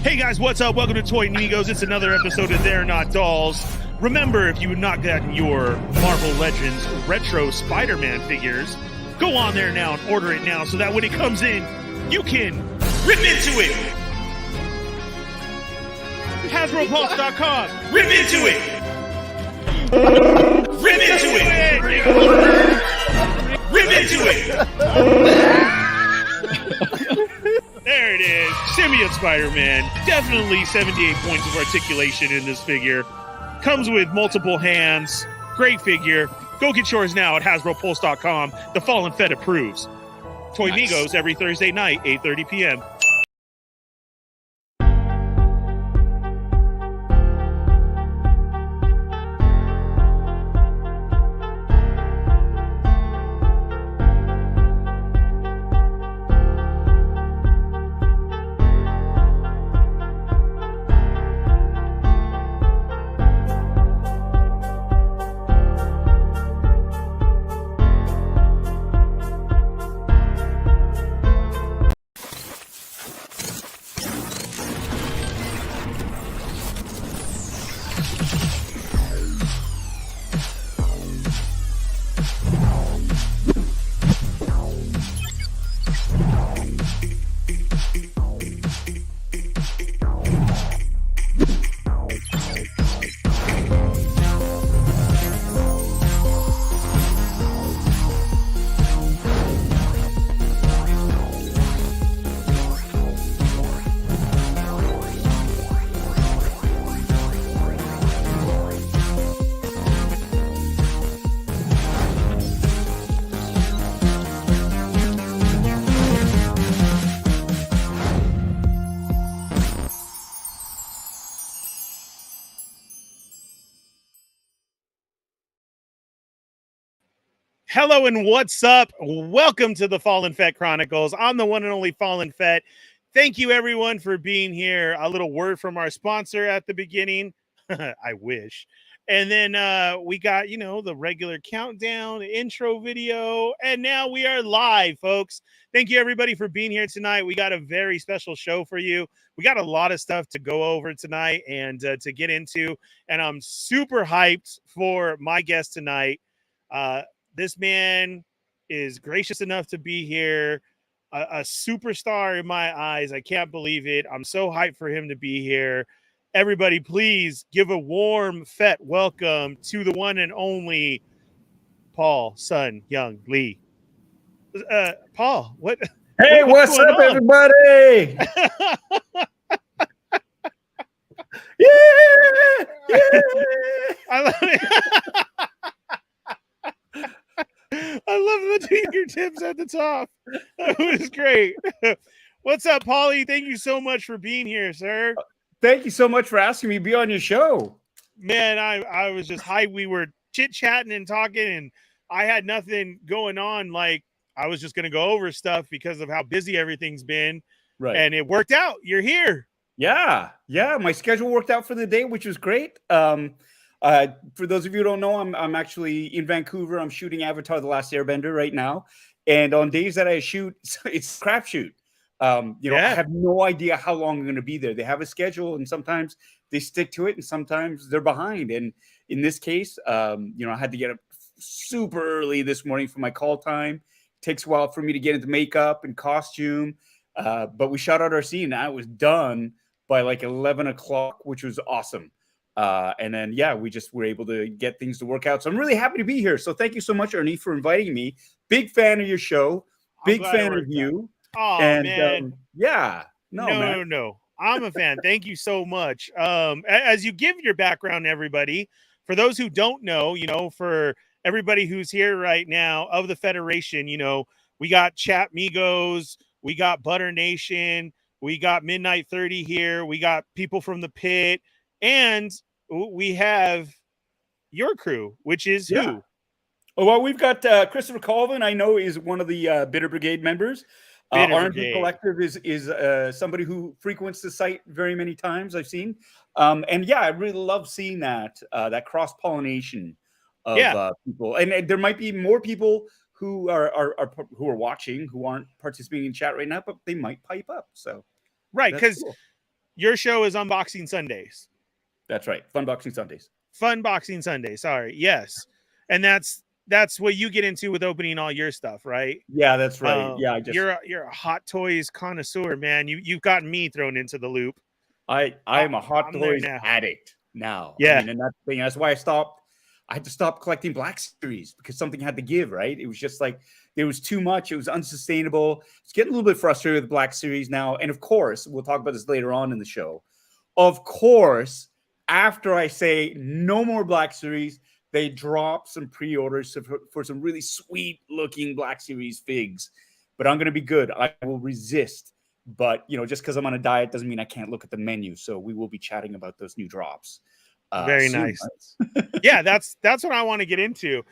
Hey guys, what's up? Welcome to Toy Negos. It's another episode of They're Not Dolls. Remember, if you have not gotten your Marvel Legends retro Spider-Man figures, go on there now and order it now so that when it comes in, you can rip into it. HasbroPulse.com. Rip into it. Rip into it. Rip into it. There it is. Symbiote Spider-Man. Definitely 78 points of articulation in this figure. Comes with multiple hands. Great figure. Go get yours now at HasbroPulse.com. The Fallen Fett approves. Toy Negos every Thursday night, 8:30 p.m. Hello and what's up? Welcome to the Fallen Fett Chronicles. I'm the one and only Fallen Fett. Thank you everyone for being here. A little word from our sponsor at the beginning. I wish. And then we got, the regular countdown, intro video, and now we are live, folks. Thank you everybody for being here tonight. We got a very special show for you. We got a lot of stuff to go over tonight and to get into, and I'm super hyped for my guest tonight. This man is gracious enough to be here, a superstar in my eyes. I can't believe it. I'm so hyped for him to be here. Everybody, please give a warm Fett welcome to the one and only Paul Sun Young Lee. Paul, what? Hey, what's up, on? everybody? Yeah! I love it. I love the fingertips at the top. That was great. What's up, Paulie? Thank you so much for being here, sir. Thank you so much for asking me to be on your show. Man, I was just hyped. We were chit-chatting and talking, and I had nothing going on. Like, I was just going to go over stuff because of how busy everything's been. Right. And it worked out. You're here. Yeah. My schedule worked out for the day, which was great. For those of you who don't know, I'm actually in Vancouver. I'm shooting Avatar: The Last Airbender right now, and on days that I shoot, it's crapshoot. I have no idea how long I'm going to be there. They have a schedule, and sometimes they stick to it, and sometimes they're behind. And in this case, I had to get up super early this morning for my call time. It takes a while for me to get into makeup and costume, but we shot out our scene. I was done by like 11 o'clock, which was awesome. And then, we just were able to get things to work out. So I'm really happy to be here. So thank you so much, Ernie, for inviting me. Big fan of your show. Big fan of you. Oh, and, man. No. I'm a fan. Thank you so much. As you give your background, everybody, for those who don't know, for everybody who's here right now of the Federation, we got Chat Migos, we got Butter Nation, we got Midnight 30 here, we got people from the pit, and we have your crew, which is who? Oh, well, we've got Christopher Colvin, I know, is one of the Bitter Brigade members. R&D Collective is somebody who frequents the site very many times, I've seen. And I really love seeing that cross-pollination of people. And there might be more people who are watching, who aren't participating in chat right now, but they might pipe up. So right, because Your show is Unboxing Sundays. That's right. Funboxing Sundays. Funboxing Sunday. Sorry. Yes. And that's what you get into with opening all your stuff, right? Yeah, that's right. Yeah, you're a hot toys connoisseur, man. You've gotten me thrown into the loop. I'm a hot toys addict now. Yeah. I mean, and that's the thing. That's why I had to stop collecting Black Series because something had to give, right? It was just like there was too much. It was unsustainable. It's getting a little bit frustrated with Black Series now. And of course, we'll talk about this later on in the show. Of course, after I say no more Black Series, they drop some pre-orders for some really sweet looking Black Series figs. But I'm going to be good. I will resist. But, you know, just because I'm on a diet doesn't mean I can't look at the menu. So we will be chatting about those new drops. Very nice. Yeah, that's what I want to get into.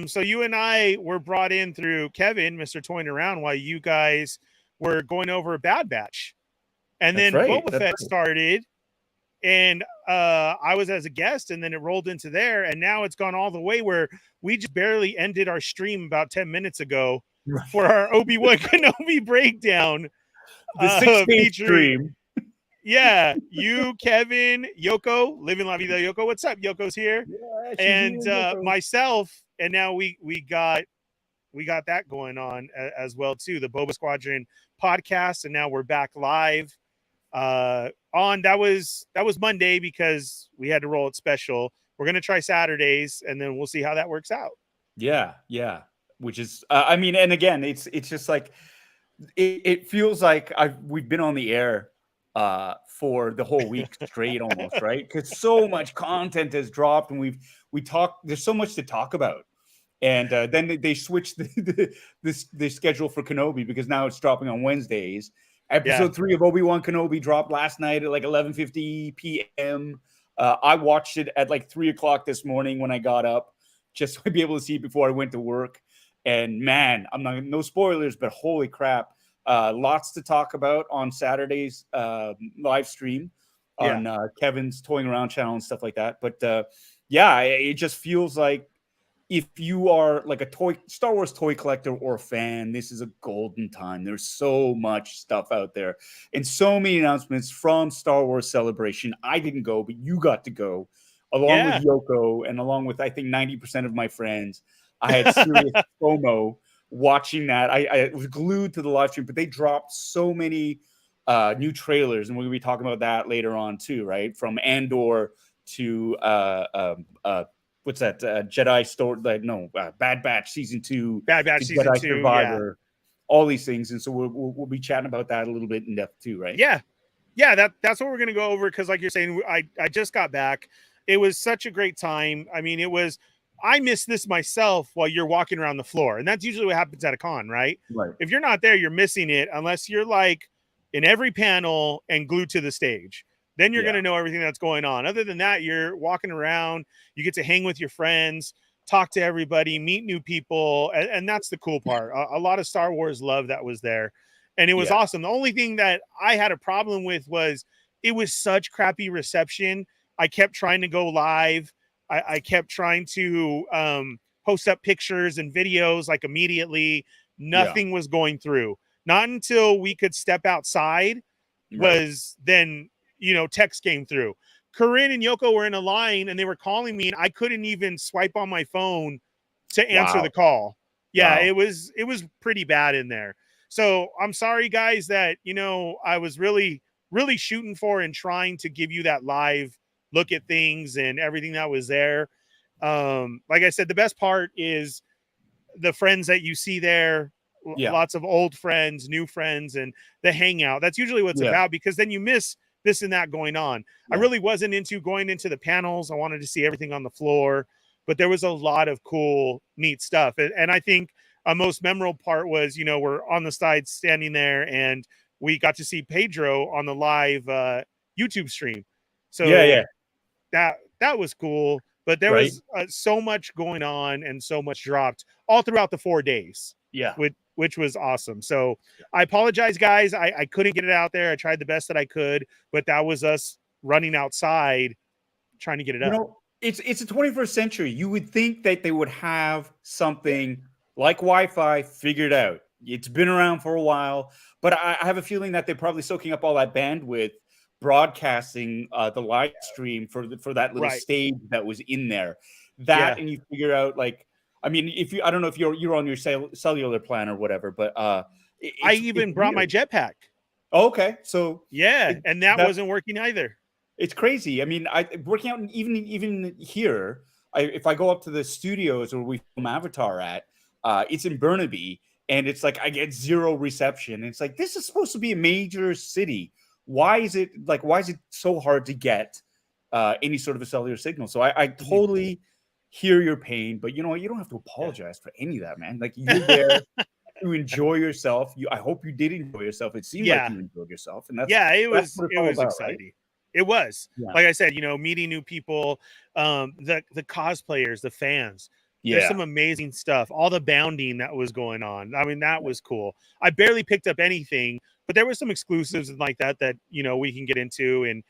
So you and I were brought in through Kevin, Mr. Toying Around, while you guys were going over Bad Batch. And then Boba Fett started. And I was as a guest, and then it rolled into there, and now it's gone all the way where we just barely ended our stream about 10 minutes ago for our Obi-Wan Kenobi breakdown. The 6-day stream. Yeah, you, Kevin, Yoko, Living La Vida Yoko. What's up? Yoko's here. Yeah, and myself, and now we got that going on as well too, the Boba Squadron podcast, and now we're back live. That was Monday because we had to roll it special. We're gonna try Saturdays, and then we'll see how that works out. Yeah. Which is, I mean, and again, it's just like it feels like we've been on the air for the whole week straight, almost, right? Because so much content has dropped, and we talked. There's so much to talk about, and then they switched the schedule for Kenobi because now it's dropping on Wednesdays. Episode 3 of Obi-Wan Kenobi dropped last night at like 11:50 p.m. I watched it at like 3 o'clock this morning when I got up, just to be able to see it before I went to work. And man, no spoilers, but holy crap. Lots to talk about on Saturday's live stream on Kevin's Toying Around channel and stuff like that. But it just feels like if you are like a Star Wars toy collector or fan, this is a golden time. There's so much stuff out there and so many announcements from Star Wars Celebration. I didn't go, but you got to go along with Yoko and along with, I think, 90% of my friends. I had serious FOMO watching that. I was glued to the live stream, but they dropped so many new trailers, and we're going to be talking about that later on too, right? From Andor to what's that? Jedi Story? Bad Batch Season 2. Bad Batch Season Jedi 2. Survivor. All these things, and so we'll be chatting about that a little bit in depth too, right? Yeah. That's what we're going to go over because, like you're saying, I just got back. It was such a great time. I mean, I missed this myself while you're walking around the floor, and that's usually what happens at a con, right? Right. If you're not there, you're missing it unless you're like in every panel and glued to the stage. Then you're going to know everything that's going on. Other than that, you're walking around, you get to hang with your friends, talk to everybody, meet new people. And that's the cool part. A lot of Star Wars love that was there. And it was awesome. The only thing that I had a problem with was it was such crappy reception. I kept trying to go live. I kept trying to post up pictures and videos like immediately. Nothing was going through. Not until we could step outside was then, text came through. Corinne and Yoko were in a line and they were calling me and I couldn't even swipe on my phone to answer the call. Yeah, it was pretty bad in there. So I'm sorry, guys, that, I was really, really shooting for and trying to give you that live look at things and everything that was there. Like I said, the best part is the friends that you see there. Lots of old friends, new friends, and the hangout. That's usually what it's about, because then you miss this and that going on. I really wasn't into going into the panels. I wanted to see everything on the floor, but there was a lot of cool, neat stuff. And I think a most memorable part was, we're on the side standing there and we got to see Pedro on the live YouTube stream. So that was cool, but there was so much going on and so much dropped all throughout the 4 days. Which was awesome. So I apologize, guys. I couldn't get it out there. I tried the best that I could, but that was us running outside trying to get it up. It's a 21st century. You would think that they would have something like Wi-Fi figured out. It's been around for a while, but I have a feeling that they're probably soaking up all that bandwidth broadcasting the live stream for that little stage that was in there. That and you figure out like, I mean, I don't know if you're on your cellular plan or whatever, but I even brought my jetpack. Oh, okay, so and that wasn't working either. It's crazy. I mean, working out even here. If I go up to the studios where we film Avatar at, it's in Burnaby, and it's like I get zero reception. It's like, this is supposed to be a major city. Why is it so hard to get any sort of a cellular signal? So I totally hear your pain, but you know what? You don't have to apologize for any of that, man. Like, you're there to enjoy yourself. I hope you did enjoy yourself. It seemed like you enjoyed yourself, and it was exciting. Right? It was like I said, meeting new people, the cosplayers, the fans. There's some amazing stuff. All the bounding that was going on. I mean, that was cool. I barely picked up anything, but there were some exclusives and like that we can get into and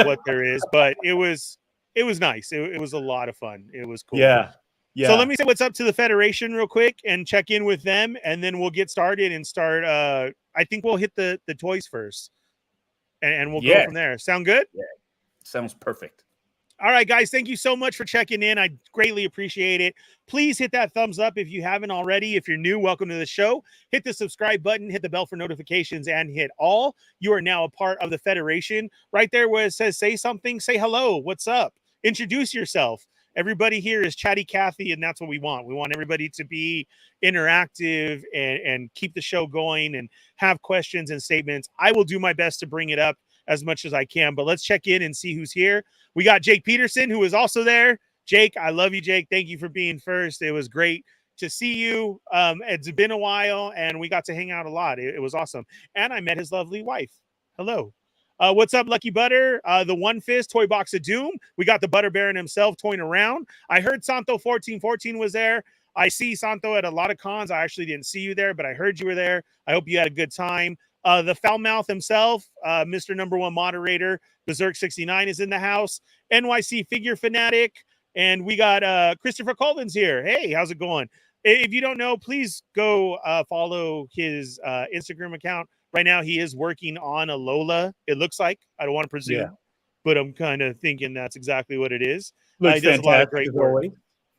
what there is. But it was nice. It was a lot of fun. It was cool. Yeah. So let me say what's up to the Federation real quick and check in with them, and then we'll get started and start. I think we'll hit the toys first, and we'll go from there. Sound good? Yeah, sounds perfect. All right, guys, thank you so much for checking in. I greatly appreciate it. Please hit that thumbs up if you haven't already. If you're new, welcome to the show. Hit the subscribe button, hit the bell for notifications, and hit all. You are now a part of the Federation. Right there where it says say something, say hello, what's up? Introduce yourself. Everybody here is chatty Cathy, and that's what we want. We want everybody to be interactive and keep the show going and have questions and statements. I will do my best to bring it up as much as I can, but let's check in and see who's here. We got Jake Peterson, who is also there. Jake, I love you, Jake. Thank you for being first. It was great to see you. It's been a while, and we got to hang out a lot. It was awesome. And I met his lovely wife. Hello. What's up, Lucky Butter? The One Fist Toy Box of Doom. We got the Butter Baron himself toying around. I heard Santo 1414 was there. I see Santo at a lot of cons. I actually didn't see you there, but I heard you were there. I hope you had a good time. The Foulmouth himself, Mr. Number One Moderator, Berserk69 is in the house. NYC Figure Fanatic. And we got Christopher Colvin's here. Hey, how's it going? If you don't know, please go follow his Instagram account. Right now, he is working on a Lola. It looks like. I don't want to presume, but I'm kind of thinking that's exactly what it is. Looks he does a lot of great work.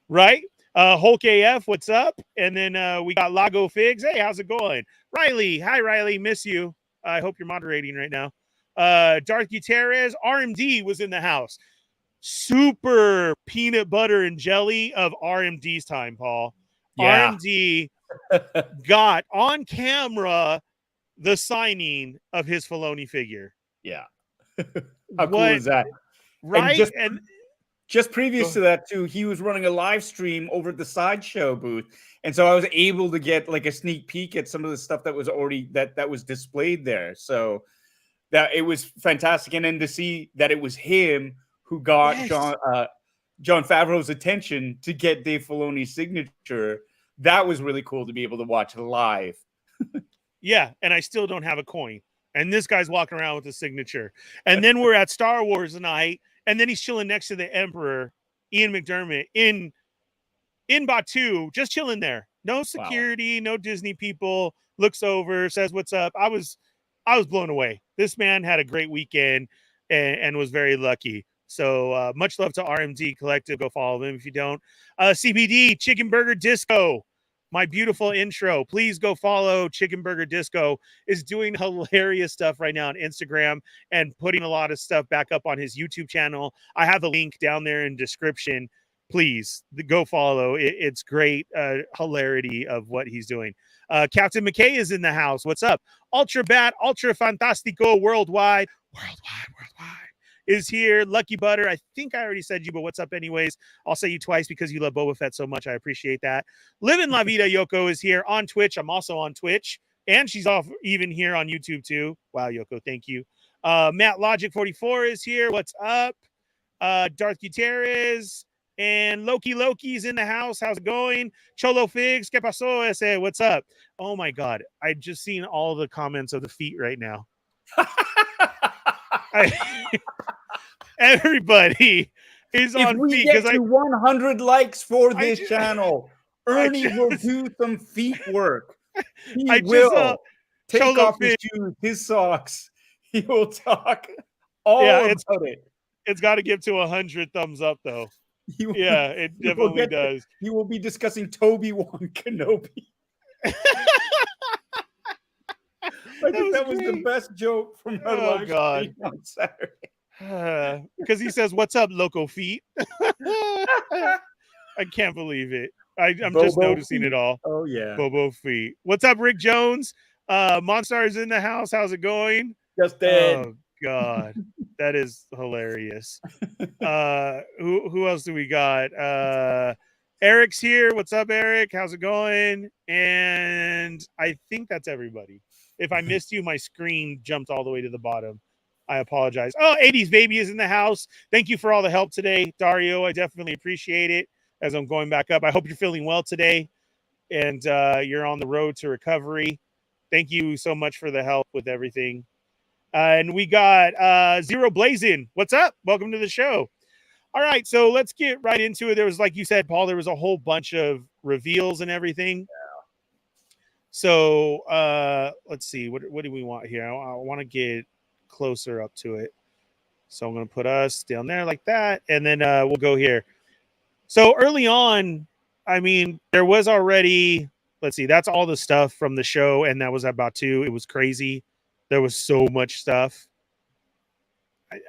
Right? Hulk AF, what's up? And then we got Lago Figs. Hey, how's it going? Riley. Hi, Riley. Miss you. I hope you're moderating right now. Darth Gutierrez. RMD was in the house. Super peanut butter and jelly of RMD's time, Paul. Yeah. RMD got on camera the signing of his Filoni figure. Yeah. How cool is that? Right. And just previous to that, too, he was running a live stream over at the Sideshow booth. And so I was able to get like a sneak peek at some of the stuff that was already that was displayed there. So that it was fantastic. And then to see that it was him who got Jon Favreau's attention to get Dave Filoni's signature, that was really cool to be able to watch live. Yeah, and I still don't have a coin. And this guy's walking around with a signature. And then we're at Star Wars tonight, and then he's chilling next to the Emperor, Ian McDermott, in Batuu, just chilling there. No security, no Disney people. Looks over, says what's up. I was blown away. This man had a great weekend and was very lucky. So much love to RMD Collective. Go follow him if you don't. CBD, Chicken Burger Disco. My beautiful intro. Please go follow Chicken Burger Disco. Is doing hilarious stuff right now on Instagram and putting a lot of stuff back up on his YouTube channel. I have the link down there in description. Please go follow. It's great hilarity of what he's doing. Captain McKay is in the house. What's up? Ultra Bat, Ultra Fantastico Worldwide is here. Lucky Butter, I think I already said you, but what's up anyways? I'll say you twice because you love Boba Fett so much. I appreciate that. Living La Vida Yoko is here on Twitch. I'm also on Twitch, and she's off even here on YouTube too. Wow, Yoko, thank you. Matt Logic 44 is here. What's up? Darth Gutierrez and Loki's in the house. How's it going? Cholo Figs, ¿qué pasó ese? What's up? Oh my God, I just seen all the comments of the feet right now. Everybody is on feet. If we get to 100 likes for this channel, Ernie will do some feet work. He will take off his shoes, his socks. He will talk. all it's about it. it's got to give to 100 thumbs up though. Yeah, it definitely does. You will be discussing Toby-Wan Kenobi. I think that was the best joke from our live stream on Saturday. Because he says, "What's up, loco feet?" I can't believe it. I'm just noticing it all. Oh yeah, Bobo feet. What's up, Rick Jones? Monstar is in the house. How's it going? Just dead. Oh God, that is hilarious. Who else do we got? Eric's here. What's up, Eric? How's it going? And I think that's everybody. If I missed you, my screen jumped all the way to the bottom. I apologize. Oh, 80s baby is in the house. Thank you for all the help today, Dario. I definitely appreciate it as I'm going back up. I hope you're feeling well today and you're on the road to recovery. Thank you so much for the help with everything. And we got Zero Blazing. What's up? Welcome to the show. All right, so let's get right into it. There was, like you said, Paul, there was a whole bunch of reveals and everything. Yeah. So let's see. What do we want here? I want to get closer up to it. So I'm going to put us down there like that, and then we'll go here. So early on, I mean, there was already, let's see, that's all the stuff from the show, and that was about 2. It was crazy. There was so much stuff.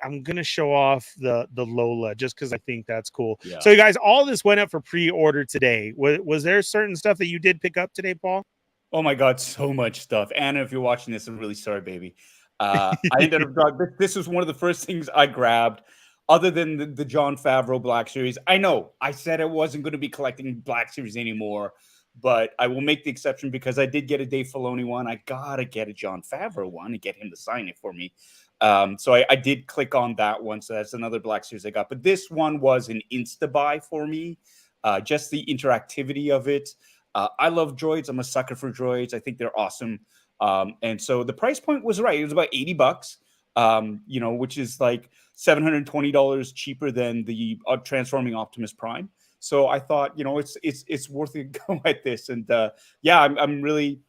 I'm going to show off the Lola just because I think that's cool. Yeah. So, you guys, all this went up for pre-order today. Was there certain stuff that you did pick up today, Paul? Oh, my God, so much stuff. Anna, if you're watching this, I'm really sorry, baby. I ended up, this was one of the first things I grabbed other than the Jon Favreau Black Series. I know I said I wasn't going to be collecting Black Series anymore, but I will make the exception because I did get a Dave Filoni one. I got to get a Jon Favreau one and get him to sign it for me. So I did click on that one. So that's another Black Series I got. But this one was an insta-buy for me. Just the interactivity of it. I love droids. I'm a sucker for droids. I think they're awesome. And so the price point was right. It was about $80, which is like $720 cheaper than the Transforming Optimus Prime. So I thought, it's worth a go at this. And I'm really,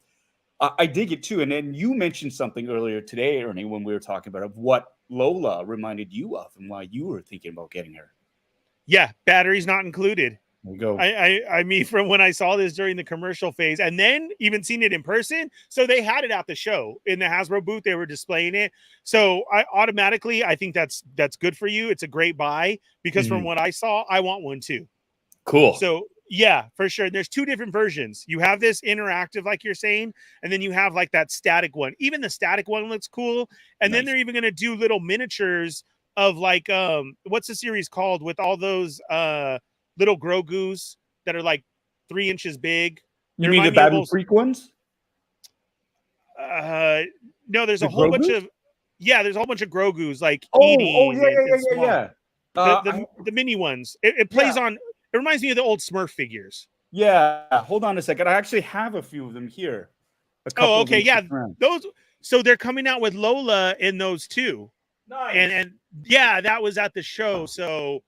I dig it too. And then you mentioned something earlier today, Ernie, when we were talking about of what Lola reminded you of and why you were thinking about getting her. Yeah, batteries not included. There you go. I mean, from when I saw this during the commercial phase and then even seen it in person. So they had it at the show in the Hasbro booth. They were displaying it. So I think that's good for you. It's a great buy because from what I saw, I want one too. Cool. So yeah, for sure. There's 2 different versions. You have this interactive, like you're saying, and then you have like that static one. Even the static one looks cool. And then they're even going to do little miniatures of like, what's the series called with all those little Grogu's that are like 3 inches big. You mean the Babu Freak ones? No, there's a whole bunch of there's a whole bunch of Grogu's like yeah. The mini ones. It plays on. It reminds me of the old Smurf figures. Yeah, hold on a second. I actually have a few of them here. Oh, okay, yeah. Those. So they're coming out with Lola in those too. Nice. And yeah, that was at the show. So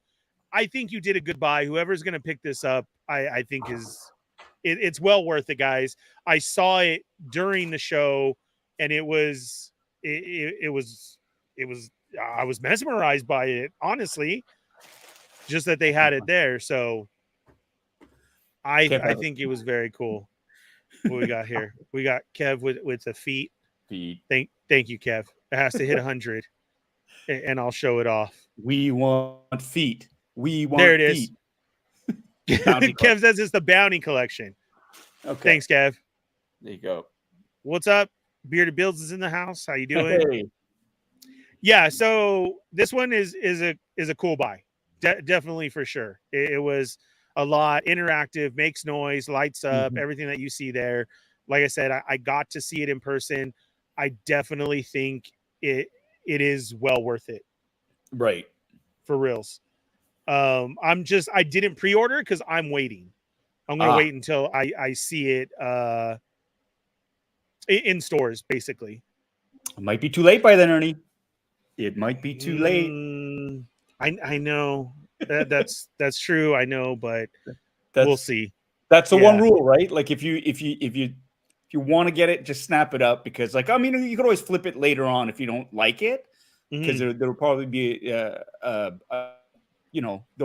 I think you did a good buy. Whoever's going to pick this up, I think it's well worth it, guys. I saw it during the show, and it was I was mesmerized by it, honestly. Just that they had it there, so I think it was very cool. What we got here? We got Kev with the feet. Thank you, Kev. It has to hit 100, and I'll show it off. We want feet. We want there it feet. Is. Kev says it's the bounty collection. Okay. Thanks, Kev. There you go. What's up? Bearded Builds is in the house. How you doing? Hey. Yeah, so this one is a cool buy. Definitely for sure. It was a lot interactive, makes noise, lights up, everything that you see there. Like I said, I got to see it in person. I definitely think it is well worth it. Right. For reals. I didn't pre-order because I'm waiting. I'm going to wait until I see it in stores, basically. It might be too late by then, Ernie. It might be too late. I know that's true. I know, but we'll see. That's the one rule, right? Like if you want to get it, just snap it up because, like, I mean, you could always flip it later on if you don't like it. because Mhm. there will probably be there'll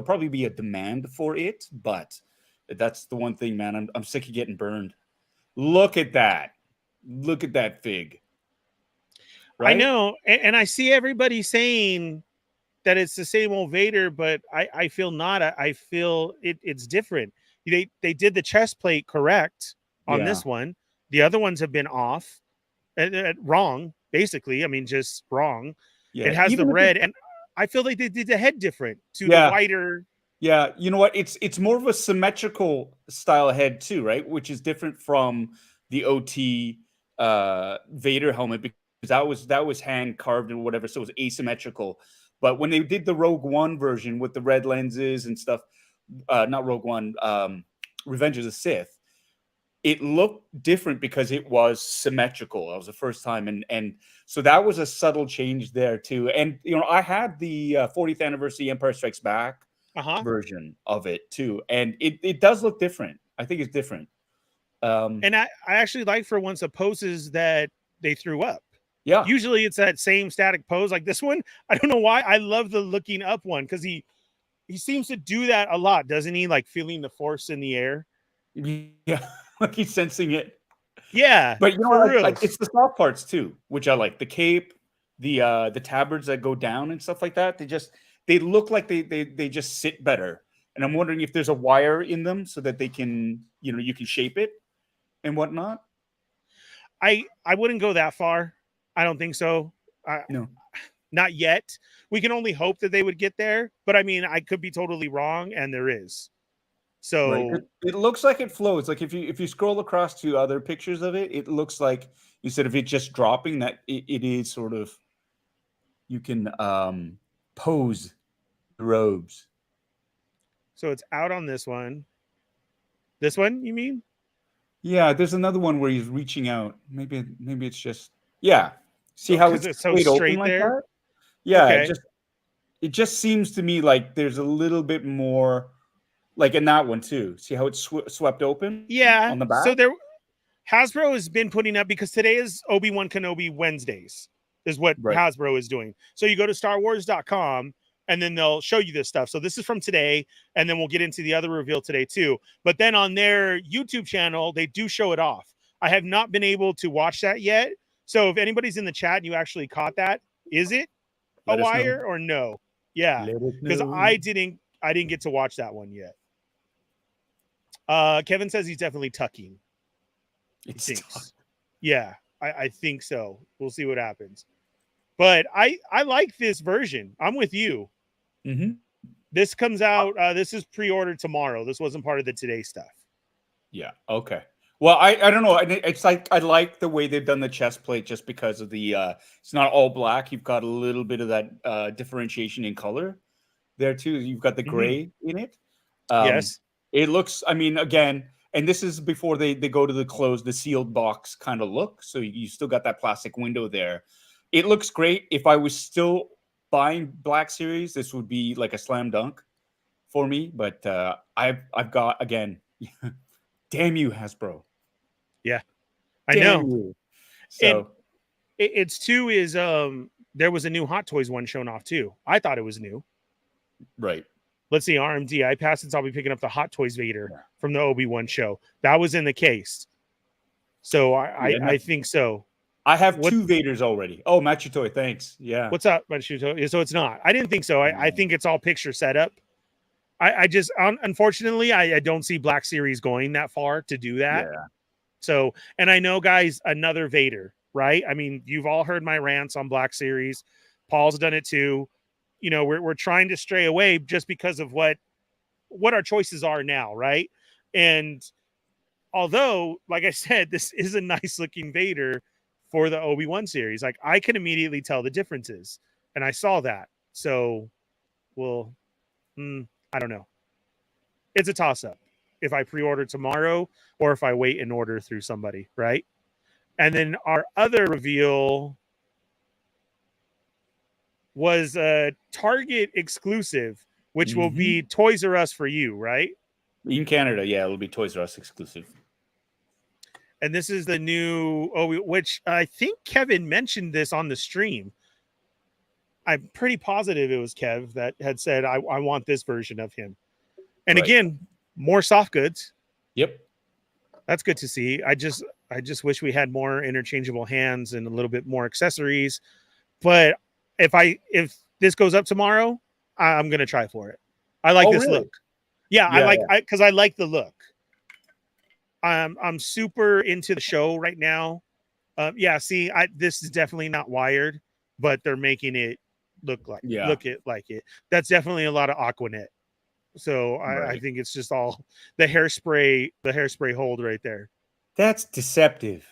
probably be a demand for it, but that's the one thing, man. I'm sick of getting burned. Look at that. Look at that fig. I Right? know, and I see everybody saying that it's the same old Vader, but I feel not. I feel it's different. They did the chest plate correct on Yeah. this one. The other ones have been off, wrong, basically. I mean, just wrong. It Yeah. has the Even if it, red, and I feel like they did the head different to the yeah. wider. Yeah, you know what? It's more of a symmetrical style head too, right? Which is different from the OT Vader helmet because that was hand carved and whatever, so it was asymmetrical. But when they did the Rogue One version with the red lenses and stuff, not Rogue One, Revenge of the Sith, it looked different because it was symmetrical. That was the first time, and so that was a subtle change there too. And I had the 40th anniversary Empire Strikes Back Uh-huh. version of it too, and it does look different. I think it's different. And I actually like for once the poses that they threw up. Yeah, Usually it's that same static pose like this one. I don't know why. I love the looking up one because he seems to do that a lot, doesn't he? Like feeling the force in the air. yeah, like he's sensing it. Yeah, But for like reals. it's the soft parts too, which I like. The cape, the tabards that go down and stuff like that. They look like they just sit better. And I'm wondering if there's a wire in them so that they can you can shape it and whatnot. I wouldn't go that far. I don't think so. I, No, not yet. We can only hope that they would get there, but I mean, I could be totally wrong, and there is. right. So It looks like it flows. Like if you scroll across to other pictures of it, it looks like instead of it just dropping, that it is sort of you can pose the robes. it's out on this one. This one, you mean? Yeah, there's another one where he's reaching out. Maybe it's just yeah. See how Because it's it's so laid open straight like there. that? Yeah, Okay. it just seems to me like there's a little bit more like in that one too. See how it's swept open Yeah. on the So back? there, Hasbro has been putting up because today is Obi-Wan Kenobi Wednesdays, is what Right. Hasbro is doing. So you go to StarWars.com and then they'll show you this stuff. So this is from today, and then we'll get into the other reveal today too. But then on their YouTube channel, they do show it off. I have not been able to watch that yet. So if anybody's in the chat and you actually caught that, is it a Let us know. wire or no? Yeah, Let us because know. I didn't get to watch that one yet. Kevin says he's definitely tucking. He It's thinks. Yeah, I think so. We'll see what happens. But I like this version. I'm with you. mm-hmm. This comes out. This is pre-ordered tomorrow. This wasn't part of the today stuff. Yeah. Okay. Well, I don't know. It's like I like the way they've done the chest plate just because of the it's not all black. You've got a little bit of that differentiation in color there too. You've got the gray in it. Yes. It looks. I mean, again, and this is before they go to the sealed box kind of look. So you still got that plastic window there. It looks great. If I was still buying Black Series, this would be like a slam dunk for me. But I've got again. Damn you, Hasbro. Yeah, I Damn know. you. And So it's too is there was a new Hot Toys one shown off too. I thought it was new. right. Let's see, RMD. I passed since I'll be picking up the Hot Toys Vader Yeah. from the Obi-Wan show. That was in the case. So I think so. I have two Vaders already. Oh, Machitoy, thanks. Yeah. What's up, Machuto? So it's not. I didn't think so. I think it's all picture setup. I just unfortunately I don't see Black Series going that far to do that. Yeah. So, and I know, guys, another Vader, right? I mean, you've all heard my rants on Black Series. Paul's done it too. You know, we're trying to stray away just because of what our choices are now, right? And although, like I said, this is a nice looking Vader for the Obi-Wan series, like I can immediately tell the differences, and I saw that. So, well, I don't know. It's a toss-up if I pre-order tomorrow or if I wait and order through somebody, right? And then our other reveal was a Target exclusive, which will be Toys R Us for you, right? In Canada, yeah, it'll be Toys R Us exclusive. And this is the new which I think Kevin mentioned this on the stream. I'm pretty positive it was Kev that had said, I want this version of him. And Right. again, more soft goods. Yep. That's good to see. I just wish we had more interchangeable hands and a little bit more accessories. But if this goes up tomorrow, I'm gonna try for it. I like this really? look. Yeah, because I like the look. I'm super into the show right now. Yeah, see, this is definitely not wired, but they're making it look like it. That's definitely a lot of Aquanet. So I think it's just all the hairspray hold right there. That's deceptive.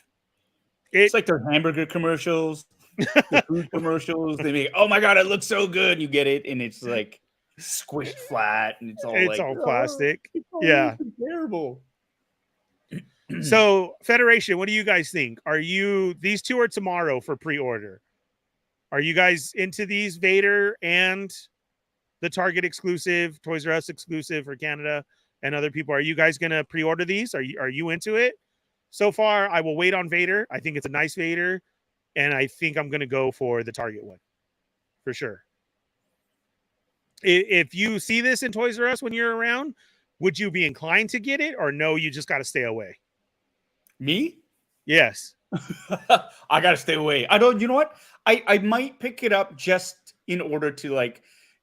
It's like their hamburger commercials, the food commercials. They make, oh my god, it looks so good. And you get it, and it's like squished flat, and it's all plastic. Oh, terrible. So Federation, what do you guys think? These two are tomorrow for pre-order? Are you guys into these Vader and the Target exclusive, Toys R Us exclusive for Canada and other people? Are you guys gonna pre-order these? Are you into it? So far, I will wait on Vader. I think it's a nice Vader, and I think I'm gonna go for the Target one for sure. If you see this in Toys R Us when you're around, would you be inclined to get it, or no? You just got to stay away. Me? Yes. I gotta stay away. I don't. You know what? I might pick it up just in order to, like,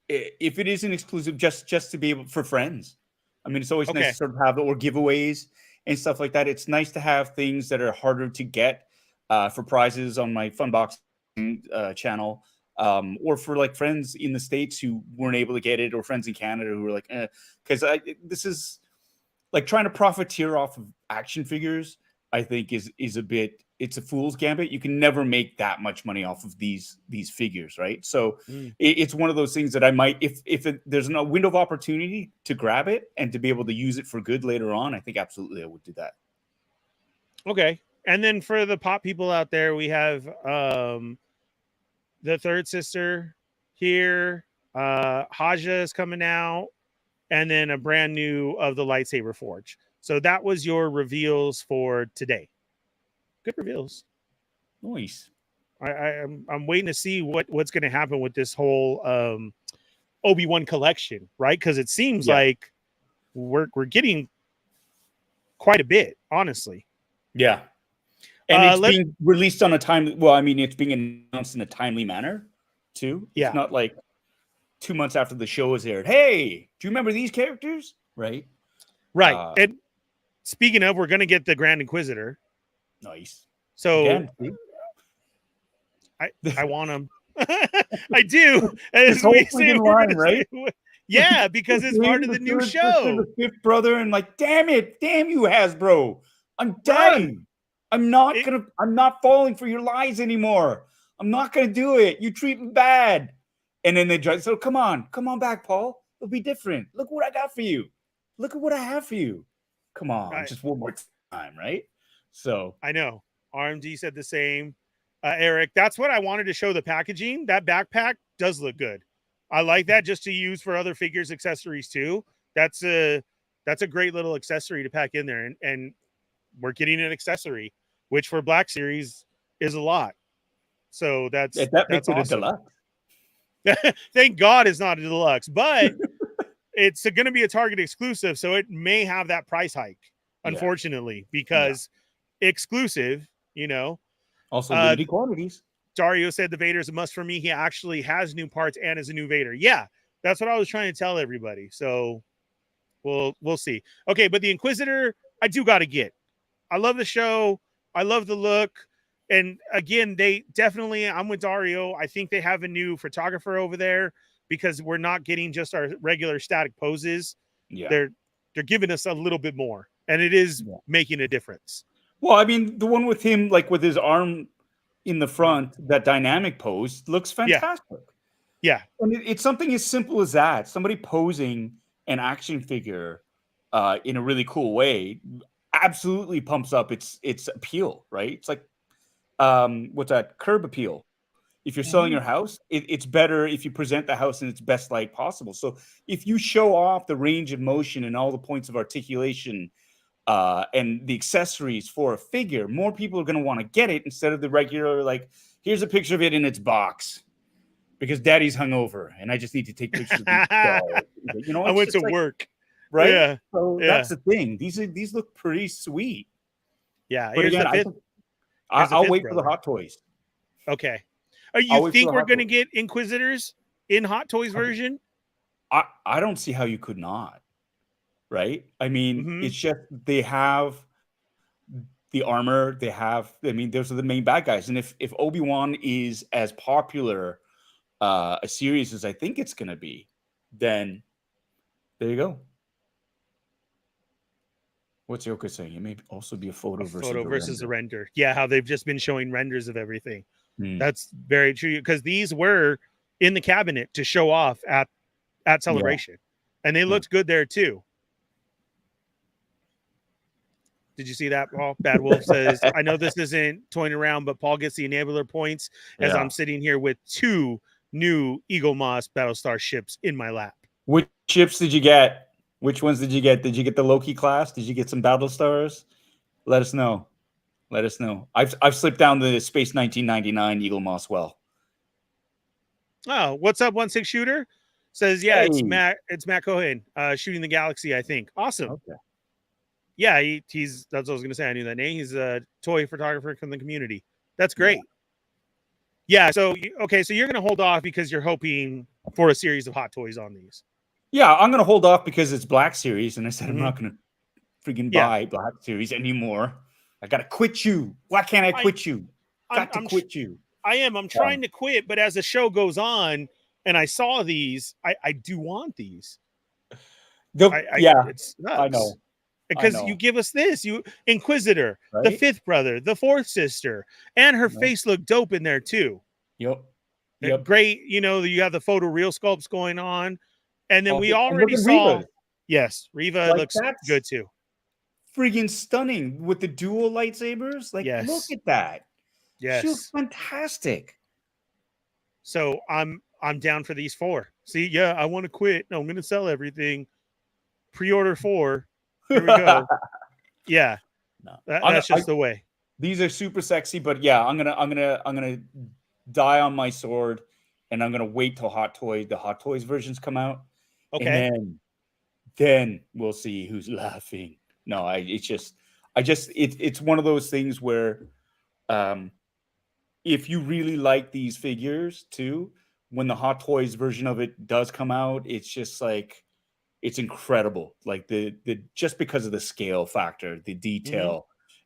if it is an exclusive, just to be able for friends. I mean, it's always nice to sort of have or giveaways and stuff like that. It's nice to have things that are harder to get for prizes on my Funboxing channel, or for like friends in the States who weren't able to get it, or friends in Canada who were like, because this is like trying to profiteer off of action figures. I think is a bit, it's a fool's gambit. You can never make that much money off of these figures, right? So it's one of those things that I might, if there's a window of opportunity to grab it and to be able to use it for good later on, I think absolutely I would do that. Okay. And then for the pop people out there, we have the third sister here. Haja is coming out, and then a brand new of the Lightsaber Forge. So that was your reveals for today. Good reveals. Nice. I'm waiting to see what's going to happen with this whole Obi-Wan collection, right? Because it seems like we're getting quite a bit, honestly. Yeah. And it's being released on a timely. Well, I mean, it's being announced in a timely manner, too. Yeah. It's not like 2 months after the show is aired. Hey, do you remember these characters? Right. Right. And speaking of, we're going to get the Grand Inquisitor. Nice. So I want him. I do. As we say, line, right? Yeah, because it's part of the new show. The fifth brother, and like, damn you, Hasbro. I'm done. Right. I'm not falling for your lies anymore. I'm not gonna do it. You treat me bad. And then they try. So come on back, Paul. It'll be different. Look what I got for you. Look at what I have for you. Come on, just one more time, right? So I know RMD said the same. Eric, that's what I wanted to show the packaging. That backpack does look good. I like that, just to use for other figures, accessories too. That's a great little accessory to pack in there, and we're getting an accessory, which for Black Series is a lot. So that's makes it awesome. A deluxe. Thank God it's not a deluxe, but it's going to be a Target exclusive, so it may have that price hike, unfortunately, because exclusive, you know. Also limited quantities. Dario said the Vader is a must for me. He actually has new parts and is a new Vader. Yeah, that's what I was trying to tell everybody. So we'll see. Okay, but the Inquisitor, I do got to get. I love the show. I love the look. And again, they definitely, I'm with Dario. I think they have a new photographer over there, because we're not getting just our regular static poses. Yeah. They're giving us a little bit more, and it is making a difference. Well, I mean, the one with him, like with his arm in the front, that dynamic pose looks fantastic. Yeah. And it's something as simple as that. Somebody posing an action figure in a really cool way absolutely pumps up its appeal, right? It's like, what's that? Curb appeal. If you're selling your house, it's better if you present the house in its best light possible. So if you show off the range of motion and all the points of articulation and the accessories for a figure, more people are going to want to get it instead of the regular, like, here's a picture of it in its box. because Daddy's hungover and I just need to take pictures of these dolls. You know, I went to work. Right? Yeah. So Yeah. that's the thing. These look pretty sweet. Yeah. But Here's again, the fifth. I'll wait for the Hot Toys. Okay. You think we're going to get Inquisitors in Hot Toys version? I don't see how you could not. Right? I mean, it's just they have the armor. They have. I mean, those are the main bad guys. And if Obi-Wan is as popular a series as I think it's going to be, then there you go. What's Yoka saying? It may also be a photo versus a render. Yeah, how they've just been showing renders of everything. Hmm. That's very true because these were in the cabinet to show off at Celebration, and they looked good there too. Did you see that, Paul? Bad Wolf says, I know this isn't toying around, but Paul gets the enabler points as I'm sitting here with 2 new Eagle Moss Battlestar ships in my lap. Which ships did you get? Which ones did you get? Did you get the Loki class? Did you get some Battlestars? Let us know. Let us know. I've slipped down the Space 1999 Eagle Moss well. Oh, what's up, 16 Shooter? Says, yeah, hey. It's Matt Cohen shooting the Galaxy, I think. Awesome. Okay. Yeah, he's that's what I was gonna say. I knew that name. He's a toy photographer from the community. That's great. Yeah. So you're gonna hold off because you're hoping for a series of Hot Toys on these. Yeah, I'm gonna hold off because it's Black Series, and I said I'm not gonna freaking buy Black Series anymore. I gotta quit you. Why can't I quit you? Got to quit you. I am. I'm trying to quit, but as the show goes on, and I saw these, I do want these. It's nuts. I know. Because you give us this, you Inquisitor, the 5th brother, the 4th sister, and her face looked dope in there too. Yep. Great. You know, you have the photo real sculpts going on, and then we already saw. Riva. Yes, Riva looks good too. Freaking stunning with the dual lightsabers. Like, look at that. Yes, she looks fantastic. So I'm down for these 4. See, I want to quit. No, I'm going to sell everything. Pre-order 4. Here we go. Yeah, that's just the way. These are super sexy, but yeah, I'm gonna die on my sword, and I'm gonna wait till the Hot Toys versions come out. Okay, and then we'll see who's laughing. No, it's one of those things where, if you really like these figures too, when the Hot Toys version of it does come out, it's just like. It's incredible, like the just because of the scale factor, the detail,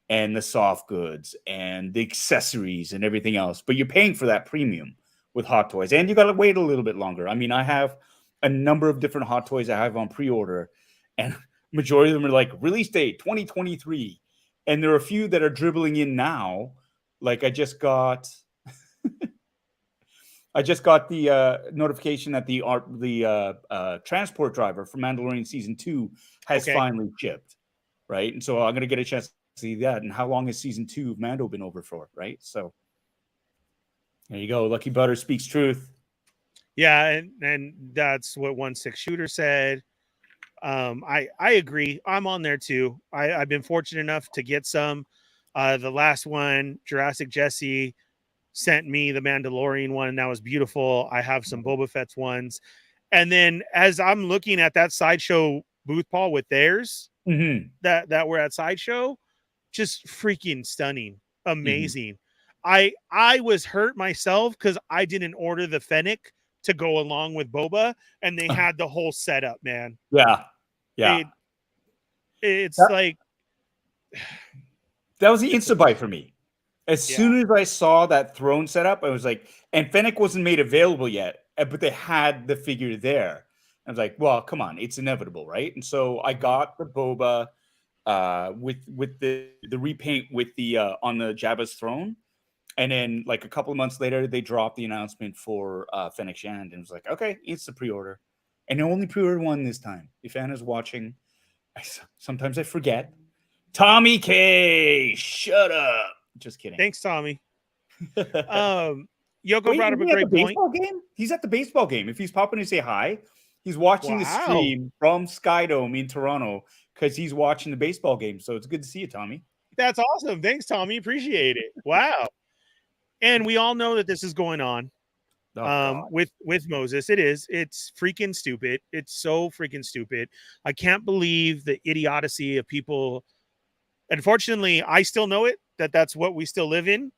and the soft goods and the accessories and everything else. But you're paying for that premium with Hot Toys, and you got to wait a little bit longer. I mean, I have a number of different Hot Toys I have on pre-order, and majority of them are like release date 2023, and there are a few that are dribbling in now. Like I just got. the notification that the transport driver for Mandalorian Season 2 has finally shipped, right? And so I'm going to get a chance to see that. And how long has Season 2 of Mando been over for, right? So there you go. Lucky Butter speaks truth. Yeah, and that's what 16 Shooter said. I agree. I'm on there too. I've been fortunate enough to get some. The last one, Jurassic Jesse, sent me the Mandalorian one, and that was beautiful. I have some Boba Fett's ones. And then as I'm looking at that Sideshow booth, Paul, with theirs that were at Sideshow, just freaking stunning. Amazing. I was hurt myself because I didn't order the Fennec to go along with Boba, and they had the whole setup, man. Yeah. It's like that was the instant buy for me. As soon as I saw that throne setup, I was like, and Fennec wasn't made available yet, but they had the figure there. I was like, well, come on, it's inevitable, right? And so I got the Boba with the repaint with the on the Jabba's throne, and then like a couple of months later, they dropped the announcement for Fennec Shand, and it was like, okay, it's the pre-order, and I only pre-ordered one this time. If Anna's watching, sometimes I forget. Tommy K, shut up. Just kidding. Thanks, Tommy. Yoko brought up a great point. Game? He's at the baseball game. If he's popping to say hi, he's watching the stream from Skydome in Toronto because he's watching the baseball game. So it's good to see you, Tommy. That's awesome. Thanks, Tommy. Appreciate it. Wow. And we all know that this is going on. God. with Moses. It's freaking stupid. It's so freaking stupid. I can't believe the idiocy of people. Unfortunately, I still know it, that's what we still live in,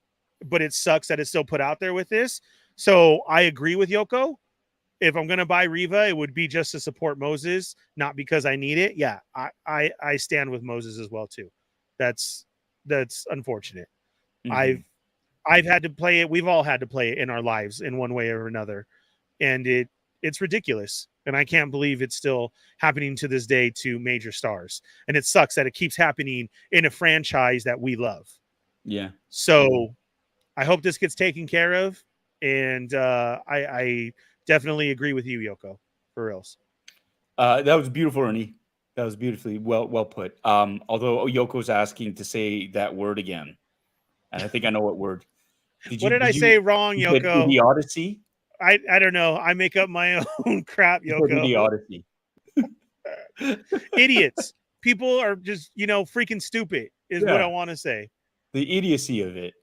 but it sucks that it's still put out there with this. So I agree with Yoko. If I'm going to buy Riva, it would be just to support Moses, not because I need it. Yeah, I stand with Moses as well too. That's unfortunate. Mhm. I've had to play it. We've all had to play it in our lives in one way or another, and it's ridiculous. And I can't believe it's still happening to this day to major stars. And it sucks that it keeps happening in a franchise that we love. Yeah. So I hope this gets taken care of. And I definitely agree with you, Yoko, for reals. That was beautiful, Ernie. That was beautifully well put. Although Yoko's asking to say that word again, and I think I know what word. What did I say wrong, you said Yoko? idiocy? I don't know. I make up my own crap, You said Yoko. idiocy. Idiots. People are just, freaking stupid is what I want to say. The idiocy of it.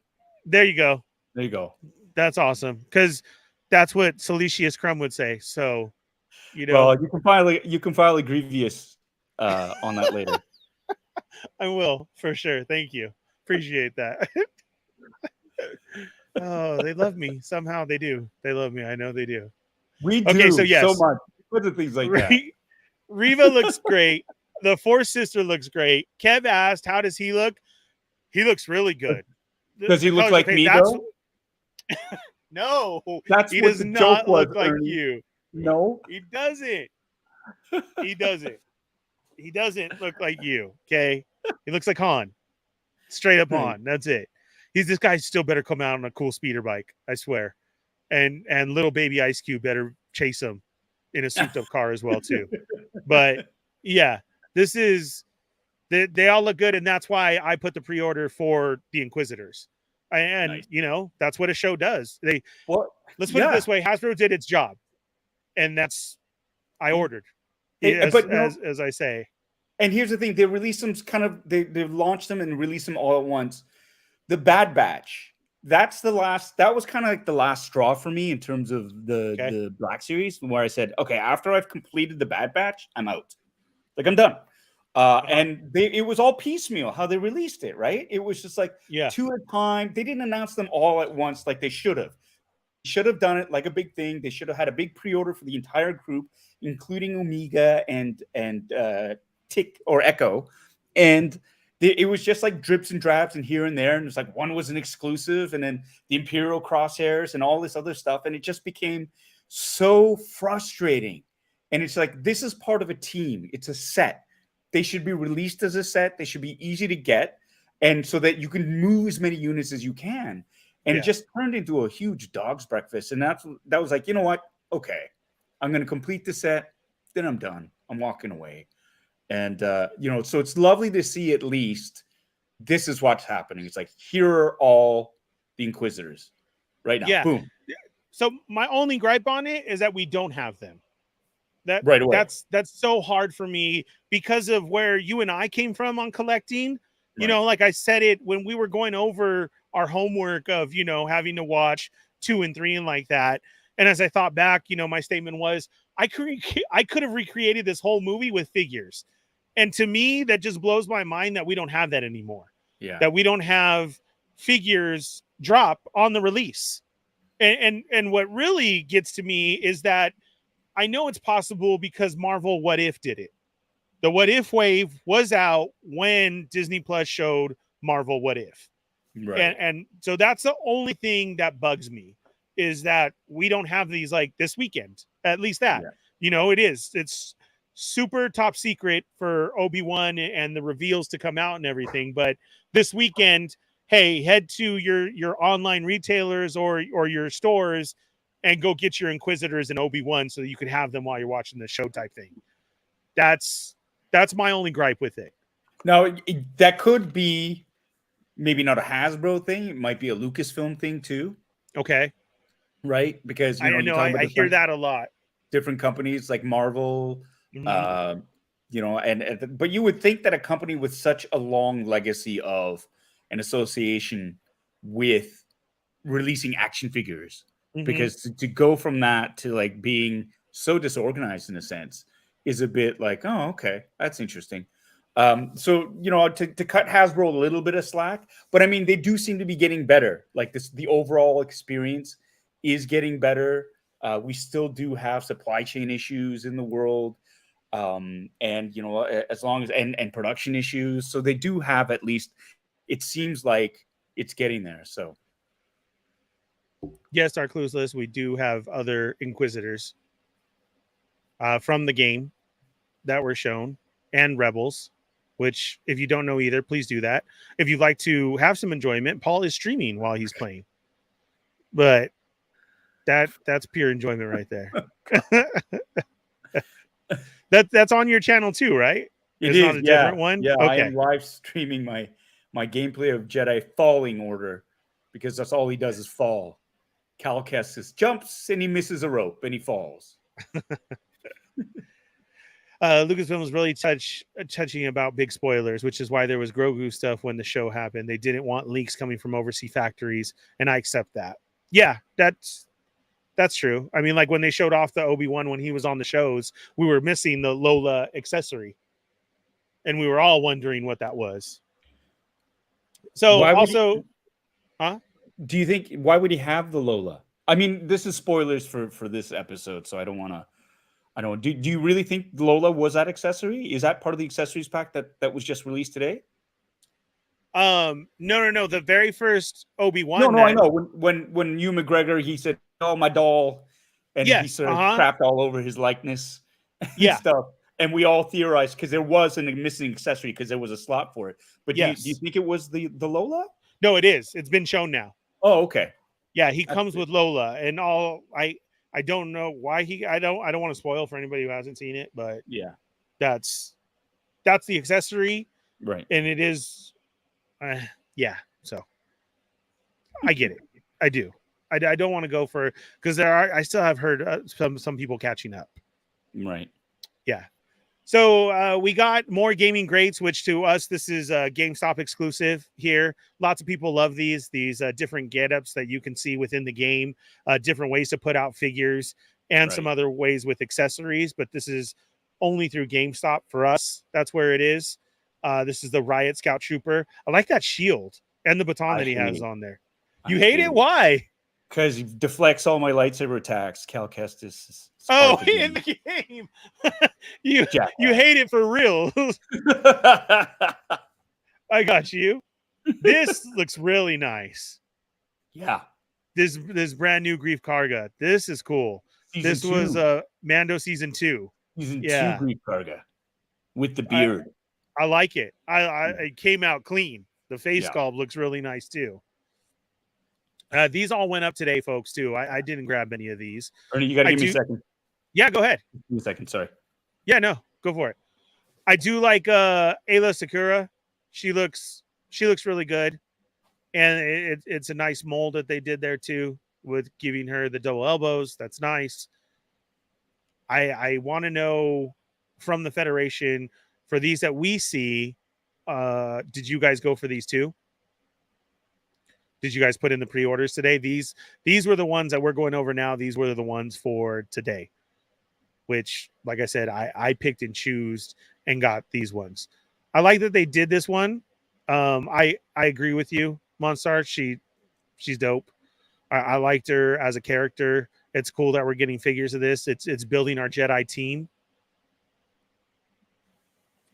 There you go. There you go. That's awesome. Because that's what Salicious Crumb would say. So, Well, you can file a grievous on that later. I will, for sure. Thank you. Appreciate that. Oh, they love me. Somehow they do. They love me. I know they do. We do. Okay, so yes. So much. What are things like that? Riva looks great. The Force Sister looks great. Kev asked, how does he look? He looks really good. Does he look like me, though? No. That's he what does the not joke was, look like Ernie. you. No. He doesn't. He doesn't. He doesn't look like you, okay? He looks like Han. Straight up Han. That's it. This guy still better come out on a cool speeder bike, I swear. And little baby Ice Cube better chase him in a souped up car as well too. But yeah, this is they all look good, and that's why I put the pre-order for the Inquisitors. And nice. That's what a show does. Let's put it this way: Hasbro did its job, and that's I ordered. As I say. And here's the thing: they released them they launched them and released them all at once. The Bad Batch. That was kind of like the last straw for me in terms of the Black Series, where I said, okay, after I've completed the Bad Batch, I'm out. Like, I'm done. And it was all piecemeal how they released it, right? It was just like 2 at a time. They didn't announce them all at once like they should have. They should have done it like a big thing. They should have had a big pre-order for the entire group, including Omega and Tick or Echo. And it was just like drips and drabs and here and there. And it's like one was an exclusive and then the Imperial crosshairs and all this other stuff. And it just became so frustrating. And it's like, this is part of a team. It's a set. They should be released as a set. They should be easy to get. And so that you can move as many units as you can. And it just turned into a huge dog's breakfast. And that was like, you know what? Okay, I'm going to complete the set. Then I'm done. I'm walking away. And, so it's lovely to see at least this is what's happening. It's like, here are all the Inquisitors right now. Yeah. Boom. So my only gripe on it is that we don't have them. Right away. That's so hard for me because of where you and I came from on collecting. Right. Like I said it when we were going over our homework of, having to watch 2 and 3 and like that. And as I thought back, my statement was I could have recreated this whole movie with figures. And to me, that just blows my mind that we don't have that anymore. Yeah. That we don't have figures drop on the release. And what really gets to me is that I know it's possible because Marvel What If did it. The What If wave was out when Disney Plus showed Marvel What If. Right. And so that's the only thing that bugs me is that we don't have these like this weekend, at least that, it's super top secret for Obi-Wan and the reveals to come out and everything. But this weekend, hey, head to your online retailers or your stores and go get your Inquisitors and Obi-Wan so that you can have them while you're watching the show type thing. That's my only gripe with it. Now, that could be maybe not a Hasbro thing. It might be a Lucasfilm thing too. Okay. Right? Because, I hear that a lot. Different companies like Marvel, but you would think that a company with such a long legacy of an association with releasing action figures because to go from that to like being so disorganized in a sense is a bit like, oh, okay, that's interesting. So, you know, to cut Hasbro a little bit of slack, but I mean, they do seem to be getting better. Like the overall experience is getting better. We still do have supply chain issues in the world. And, you know, as long as, and production issues. So they do have, at least it seems like it's getting there. So. Yes, our clues list, we do have other Inquisitors from the game that were shown, and Rebels, which if you don't know either, please do that. If you'd like to have some enjoyment, Paul is streaming while he's playing. But that's pure enjoyment right there. That's on your channel too, right? It's not a different one? Yeah, okay. I am live streaming my gameplay of Jedi Falling Order because that's all he does is fall. Cal Kestis jumps and he misses a rope and he falls. Lucasfilm was really touching about big spoilers, which is why there was Grogu stuff when the show happened. They didn't want leaks coming from overseas factories, and I accept that. Yeah, that's true. I mean, like when they showed off the Obi-Wan when he was on the shows, we were missing the Lola accessory, and we were all wondering what that was. So also, do you think, why would he have the Lola? I mean, this is spoilers for this episode, so I don't want to. I don't. Do you really think Lola was that accessory? Is that part of the accessories pack that was just released today? No. The very first Obi-Wan. No, I know. When Hugh McGregor, he said, "Oh, my doll," and he sort of crapped all over his likeness. And stuff. And we all theorized because there was a missing accessory because there was a slot for it. But do you think it was the Lola? No, it is. It's been shown now. Oh, okay. Yeah, he comes with Lola, and all. I don't know why I don't want to spoil for anybody who hasn't seen it, but yeah, that's the accessory, right? And it is, So I get it. I do. I don't want to go for, because I still have heard some people catching up. Right. Yeah. So we got more gaming greats, which to us, this is a GameStop exclusive here. Lots of people love these different get-ups that you can see within the game, different ways to put out figures, and some other ways with accessories. But this is only through GameStop for us. That's where it is. This is the Riot Scout Trooper. I like that shield and the baton that he has on there. You hate it? Why? Because he deflects all my lightsaber attacks. Cal Kestis. In the game. you hate it for real. I got you. This looks really nice. Yeah. This brand new Grief Karga. This is cool. This was Mando season 2. Season 2 Grief Karga with the beard. I like it. It came out clean. The face sculpt looks really nice too. These all went up today, folks, too. I didn't grab any of these. Ernie, you got to give me a second. Yeah, go ahead. Give me a second, sorry. Yeah, no, go for it. I do like Ayla Sakura. She looks really good. And it's a nice mold that they did there, too, with giving her the double elbows. That's nice. I want to know from the Federation, for these that we see, did you guys go for these too? Did you guys put in the pre-orders today? These were the ones that we're going over now. These were the ones for today, which, like I said, I picked and chose and got these ones. I like that they did this one. I agree with you, Monstar. She's dope. I liked her as a character. It's cool that we're getting figures of this. It's building our Jedi team.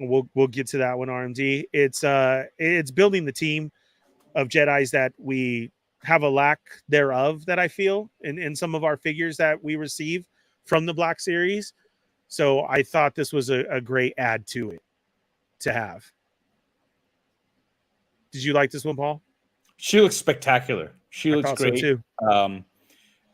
We'll get to that one, RMD. It's building the team of Jedis that we have a lack thereof, that I feel in some of our figures that we receive from the Black Series. So I thought this was a great add to it to have. Did you like this one, Paul? She looks spectacular. She looks great too.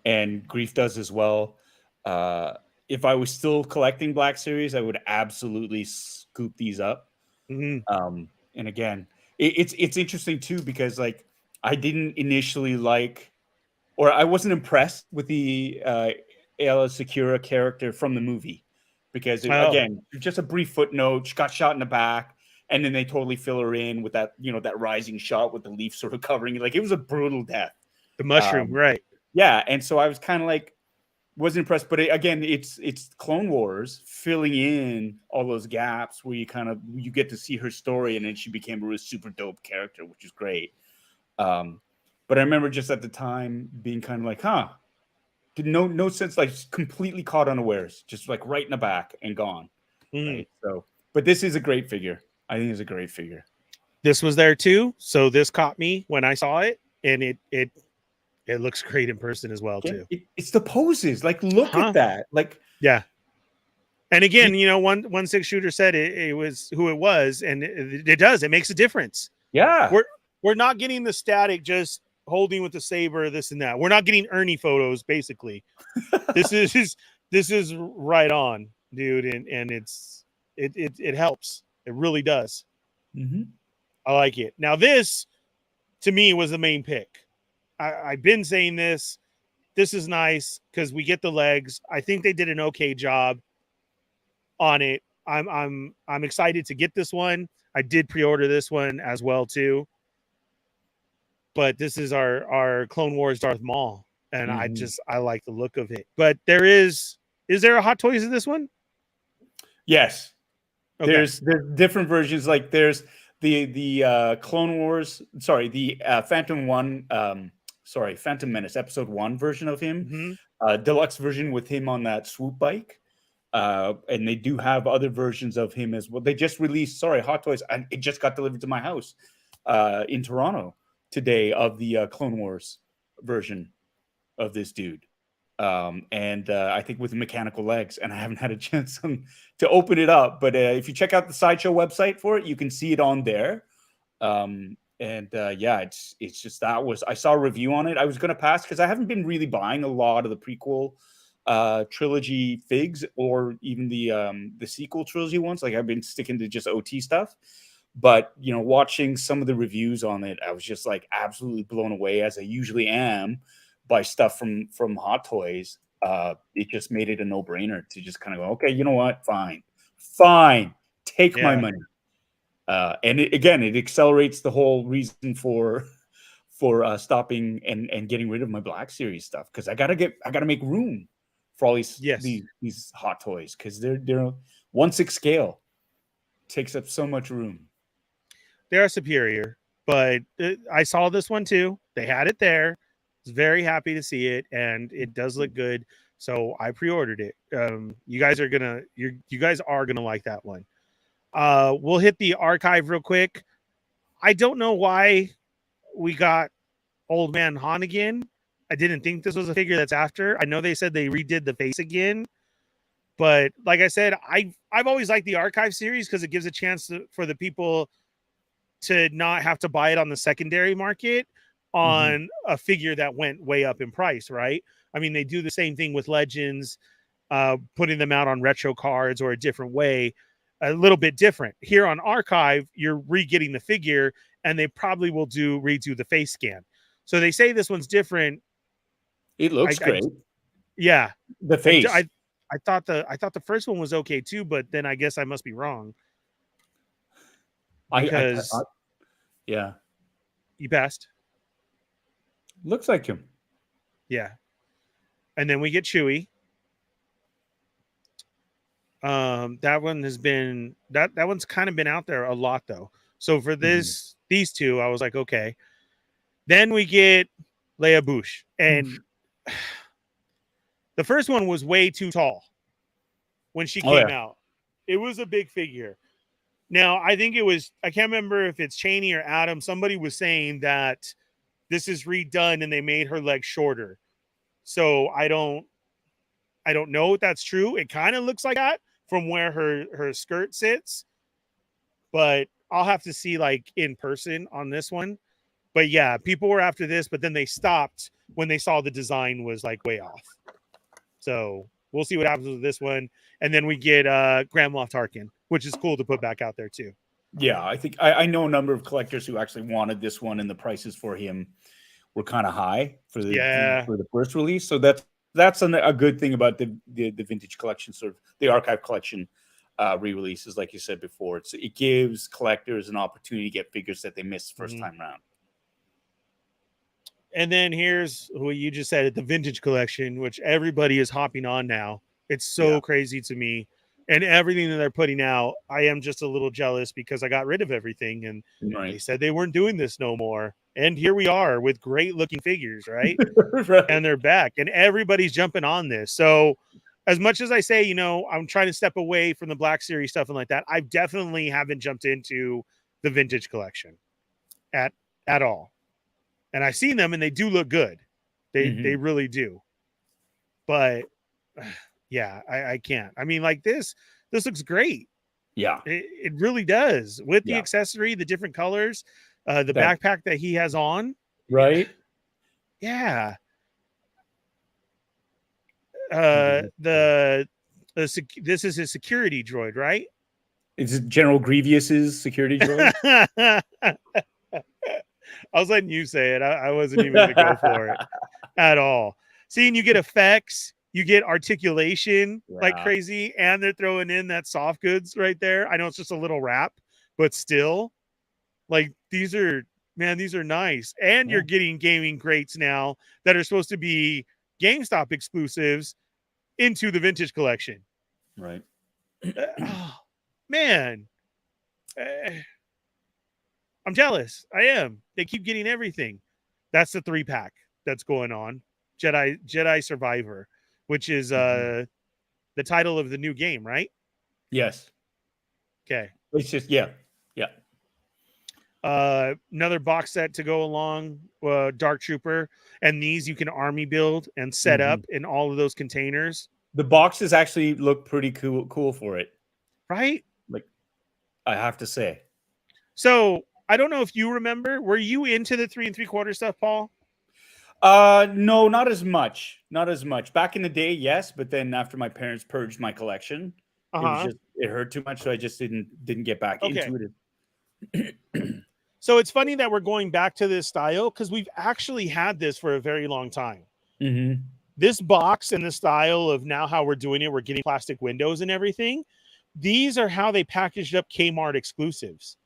And Grief does as well. If I was still collecting Black Series, I would absolutely scoop these up. Mm-hmm. And again, it's interesting too, because like I didn't initially like, or I wasn't impressed with the Ayla Sakura character from the movie, because again, just a brief footnote. She got shot in the back, and then they totally fill her in with that, that rising shot with the leaf sort of covering it. Like, it was a brutal death. The mushroom, right? Yeah, and so I was kind of like, wasn't impressed. But again, it's Clone Wars filling in all those gaps where you get to see her story, and then she became a really super dope character, which is great. But I remember just at the time being kind of like, did no sense, like completely caught unawares, just like right in the back and gone. Right. So, but this is a great figure. I think it's a great figure. This was there too, so this caught me when I saw it, and it looks great in person as well too. It's the poses. Like, look at that. Like, yeah. And again, you know, one six shooter said it was who it was, and it does. It makes a difference. Yeah. We're not getting the static just holding with the saber, this and that. We're not getting Ernie photos, basically. this is right on, dude, and it helps. It really does. I like it. Now, this to me was the main pick. I've been saying this. This is nice because we get the legs. I think they did an okay job on it. I'm excited to get this one. I did pre-order this one as well too. But this is our Clone Wars Darth Maul, and I like the look of it. But is there a Hot Toys in this one? Yes. Okay. There's different versions. Like there's the Clone Wars, the Phantom Menace Episode 1 version of him, deluxe version with him on that swoop bike. And they do have other versions of him as well. They just released, Hot Toys, and it just got delivered to my house in Toronto today, of the Clone Wars version of this dude. And I think with mechanical legs, and I haven't had a chance to open it up, but if you check out the Sideshow website for it, you can see it on there. It's just I saw a review on it. I was going to pass because I haven't been really buying a lot of the prequel trilogy figs, or even the sequel trilogy ones. Like, I've been sticking to just OT stuff. But, you know, watching some of the reviews on it, I was just like absolutely blown away, as I usually am by stuff from Hot Toys. It just made it a no-brainer to just kind of go, okay, you know what? Fine. Take my money. And it accelerates the whole reason for stopping and getting rid of my Black Series stuff, because I gotta make room for all these Hot Toys, because they're 1/6 scale, takes up so much room. They are superior, but I saw this one too. They had it there. I was very happy to see it, and it does look good. So I pre-ordered it. You guys are gonna like that one. We'll hit the archive real quick. I don't know why we got Old Man Han again. I didn't think this was a figure that's after. I know they said they redid the face again, but like I said, I've always liked the archive series because it gives a chance for the people to not have to buy it on the secondary market on a figure that went way up in price, right? I mean, they do the same thing with Legends, putting them out on retro cards or a different way, a little bit different. Here on Archive, you're re-getting the figure, and they probably will redo the face scan. So they say this one's different. It looks great. The face. I thought the first one was okay too, but then I guess I must be wrong. Because you passed. Looks like him. Yeah. And then we get Chewy. That one has been that one's kind of been out there a lot though. So for these two, I was like, okay. Then we get Leia Bush, and the first one was way too tall when she came out. It was a big figure. Now, I think I can't remember if it's Cheney or Adam. Somebody was saying that this is redone and they made her legs shorter. So I don't know if that's true. It kind of looks like that from where her skirt sits, but I'll have to see like in person on this one. But yeah, people were after this, but then they stopped when they saw the design was like way off. So we'll see what happens with this one. And then we get Grand Moff Tarkin, which is cool to put back out there too. Yeah, I think I know a number of collectors who actually wanted this one, and the prices for him were kind of high for the first release. So that's a good thing about the vintage collection, sort of the archive collection re-releases, like you said before. It gives collectors an opportunity to get figures that they missed first time around. And then here's what you just said at the vintage collection, which everybody is hopping on now. It's so crazy to me. And everything that they're putting out, I am just a little jealous because I got rid of everything. And they said they weren't doing this no more. And here we are with great looking figures, right? Right. And they're back. And everybody's jumping on this. So as much as I say, you know, I'm trying to step away from the Black Series stuff and like that, I definitely haven't jumped into the vintage collection at all. And I've seen them and they do look good. They really do. But yeah, I can't. I mean, like this looks great. Yeah. It really does. With the accessory, the different colors, the backpack that he has on. Right. Yeah. This is his security droid, right? Is it General Grievous's security droid? I was letting you say it. I wasn't even going to go for it at all. Seeing you get effects, you get articulation like crazy, and they're throwing in that soft goods right there. I know it's just a little wrap, but still, like these are nice. And you're getting gaming crates now that are supposed to be GameStop exclusives into the vintage collection. Right. Oh, man. I'm jealous. I am. They keep getting everything. That's the 3-pack that's going on. Jedi Survivor, which is the title of the new game, right? Yes. Okay. It's just another box set to go along, Dark Trooper, and these you can army build and set up in all of those containers. The boxes actually look pretty cool for it, right? Like, I have to say. So I don't know if you remember. Were you into the 3 3/4 stuff, Paul? No, not as much. Not as much. Back in the day, yes, but then after my parents purged my collection, it hurt too much, so I just didn't get back into it. So it's funny that we're going back to this style because we've actually had this for a very long time. This box and the style of now how we're doing it, we're getting plastic windows and everything. These are how they packaged up Kmart exclusives.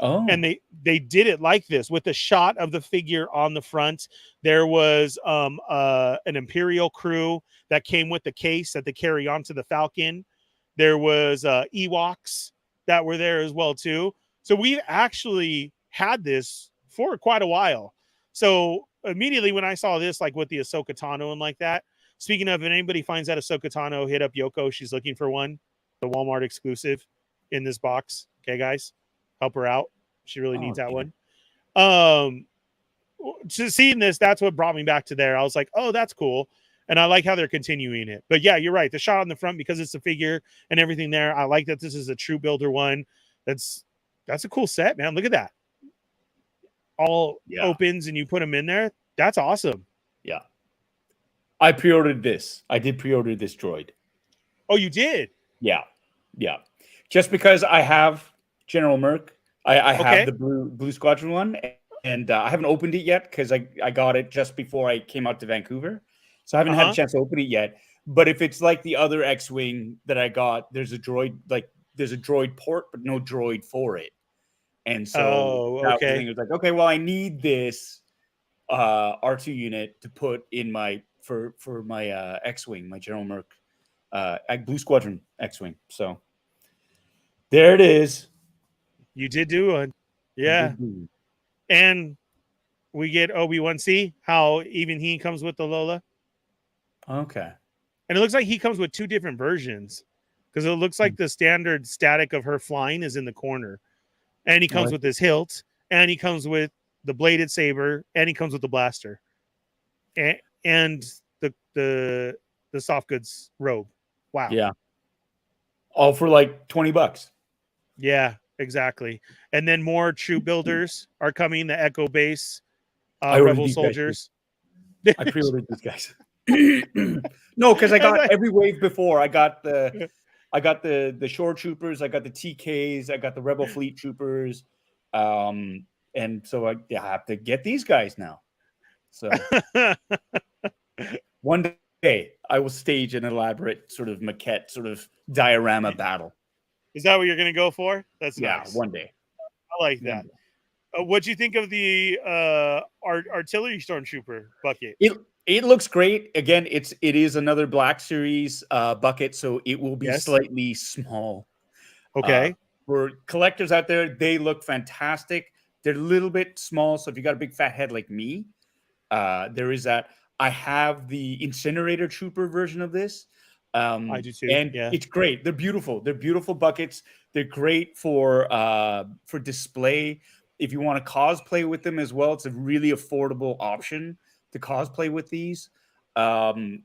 Oh, and they did it like this with a shot of the figure on the front. There was an Imperial crew that came with the case that they carry onto the Falcon. There was Ewoks that were there as well too. So we actually had this for quite a while. So immediately when I saw this, like with the Ahsoka Tano and like that. Speaking of, if anybody finds that Ahsoka Tano, hit up Yoko. She's looking for one, the Walmart exclusive in this box. Okay, guys. Help her out. She really needs that one. Just seeing this, that's what brought me back to there. I was like, oh, that's cool. And I like how they're continuing it. But yeah, you're right. The shot on the front, because it's a figure and everything there. I like that this is a true builder one. That's a cool set, man. Look at that. All opens and you put them in there. That's awesome. Yeah. I pre-ordered this. I did pre-order this droid. Oh, you did? Yeah. Yeah. Just because I have General Merc. I have the blue squadron one, and I haven't opened it yet because I got it just before I came out to Vancouver, so I haven't had a chance to open it yet. But if it's like the other X-wing that I got, there's a droid port, but no droid for it, and so it was like, okay, well, I need this R2 unit to put in my for my X-wing, my General Merc, blue squadron X-wing. So there it is. You did do one. Yeah. And we get Obi-Wan-C, how even he comes with the Lola. Okay. And it looks like he comes with 2 different versions because it looks like the standard static of her flying is in the corner. And he comes with his hilt, and he comes with the bladed saber, and he comes with the blaster. And the soft goods robe. Wow. Yeah. All for like $20. Yeah. Exactly. And then more true builders are coming, the Echo Base Rebel soldiers. I pre-ordered these guys. No, because I got every wave before. I got the shore troopers, I got the TKs, I got the Rebel Fleet troopers. And so I have to get these guys now. So one day I will stage an elaborate sort of maquette, sort of diorama battle. Is that what you're going to go for? That's nice. One day. I like that. What'd you think of the artillery stormtrooper bucket? It looks great. Again, it is another Black Series bucket, so it will be Yes. slightly small. Okay. For collectors out there, they look fantastic. They're a little bit small, so if you got a big fat head like me, there is that. I have the incinerator trooper version of this. I do too. And Yeah. it's great. They're beautiful. They're beautiful buckets. They're great for display. If you want to cosplay with them as well, it's a really affordable option to cosplay with these. I'm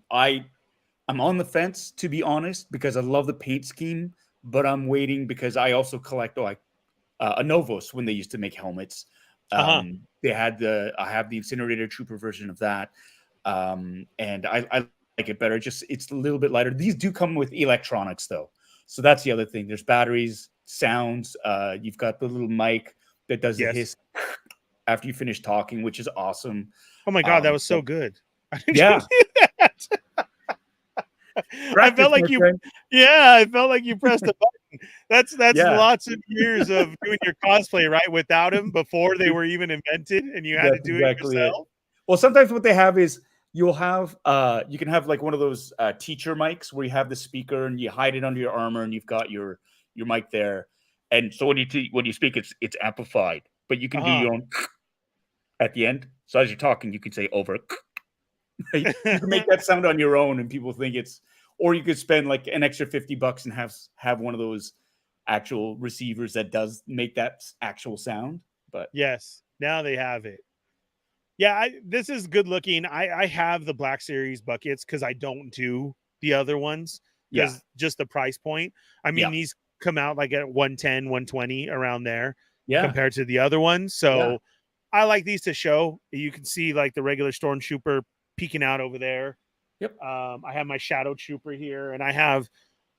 on the fence, to be honest, because I love the paint scheme, but I'm waiting because I also collect Novos when they used to make helmets. I have the incinerator trooper version of that. And I like it better. It's a little bit lighter. These do come with electronics though. So that's the other thing. There's batteries, sounds. You've got the little mic that does the hiss after you finish talking, which is awesome. Oh my God, that was so good. Yeah. I felt like I felt like you pressed a button. That's lots of years of doing your cosplay, right? Without him before they were even invented, and you had to do it yourself. Well, sometimes what they have is you can have like one of those teacher mics where you have the speaker and you hide it under your armor and you've got your mic there. And so when you speak, it's amplified, but you can do your own at the end. So as you're talking, you can say over. You can make that sound on your own, and people think or you could spend like an extra $50 and have one of those actual receivers that does make that actual sound. But yes, now they have it. Yeah, this is good looking. I have the Black Series buckets because I don't do the other ones because just the price point. I mean, these come out like at 110, 120 around there compared to the other ones. So I like these to show. You can see like the regular stormtrooper peeking out over there. Yep. I have my shadow trooper here, and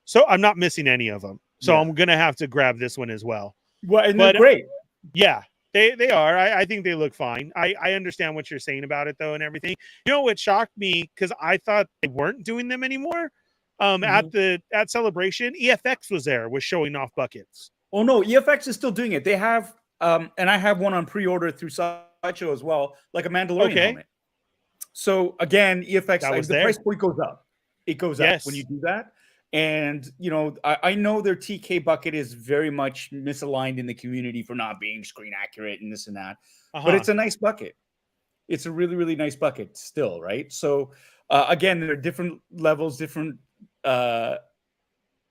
so I'm not missing any of them. So I'm gonna have to grab this one as well. Well, and they're great. Yeah, they are. I think they look fine. I understand what you're saying about it though, and everything. You know what shocked me, because I thought they weren't doing them anymore. At Celebration, EFX was showing off buckets. Oh no, EFX is still doing it. They have and I have one on pre-order through Sideshow as well, like a Mandalorian helmet. So again, EFX, the price point goes up. It goes up when you do that. And, you know, I know their TK bucket is very much misaligned in the community for not being screen accurate and this and that. But it's a nice bucket. It's a really, really nice bucket still, right? So, again, there are different levels, different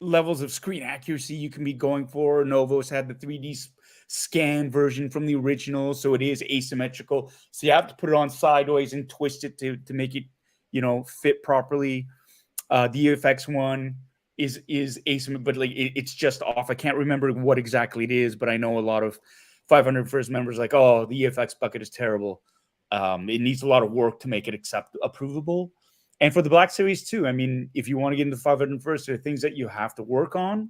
levels of screen accuracy you can be going for. Novos had the 3D scan version from the original, so it is asymmetrical. So you have to put it on sideways and twist it to make it, you know, fit properly. The EFX one is asymmetrical, but like it's just off. I can't remember what exactly it is, but I know a lot of 500 first members like, oh, the EFX bucket is terrible. It needs a lot of work to make it approvable. And for the Black Series too, I mean, if you want to get into 500 first, there are things that you have to work on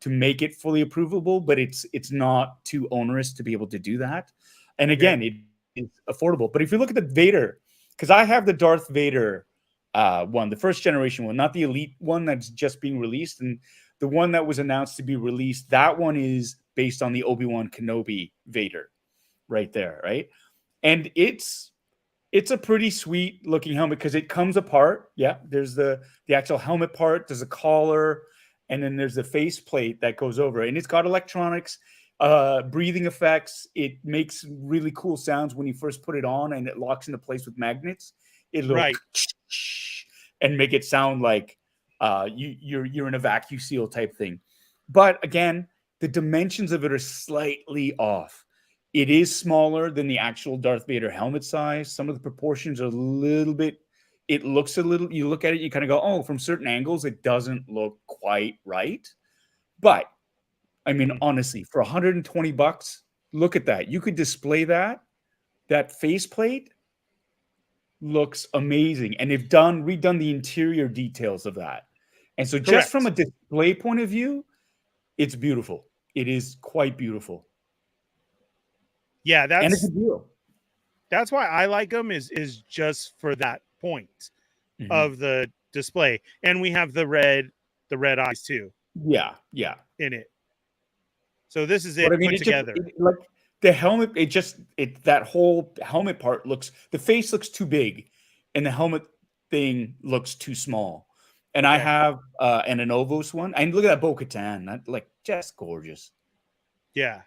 to make it fully approvable, but it's not too onerous to be able to do that. And again, it is affordable. But if you look at the Vader, because I have the Darth Vader one, the first generation one, not the Elite one that's just being released, and the one that was announced to be released, that one is based on the Obi-Wan Kenobi Vader right there, right? And it's a pretty sweet looking helmet because it comes apart. Yeah, there's the actual helmet part, there's a collar, and then there's the face plate that goes over it. And it's got electronics, breathing effects. It makes really cool sounds when you first put it on, and it locks into place with magnets. It'll and make it sound like you're in a vacuum seal type thing. But again, the dimensions of it are slightly off. It is smaller than the actual Darth Vader helmet size. Some of the proportions are a little bit. It looks a little, you look at it, you kind of go, oh, from certain angles, it doesn't look quite right. But I mean, honestly, for $120, look at that. You could display that faceplate looks amazing. And they've redone the interior details of that. And so just from a display point of view, it's beautiful. It is quite beautiful. Yeah, and it's a deal. That's why I like them is just for that point of the display. And we have the red eyes too. Yeah. In it. So this is it put together. the helmet, that whole helmet part the face looks too big, and the helmet thing looks too small. And I have an Anovos one. And look at that Bo-Katan. That, like, just gorgeous. Yeah.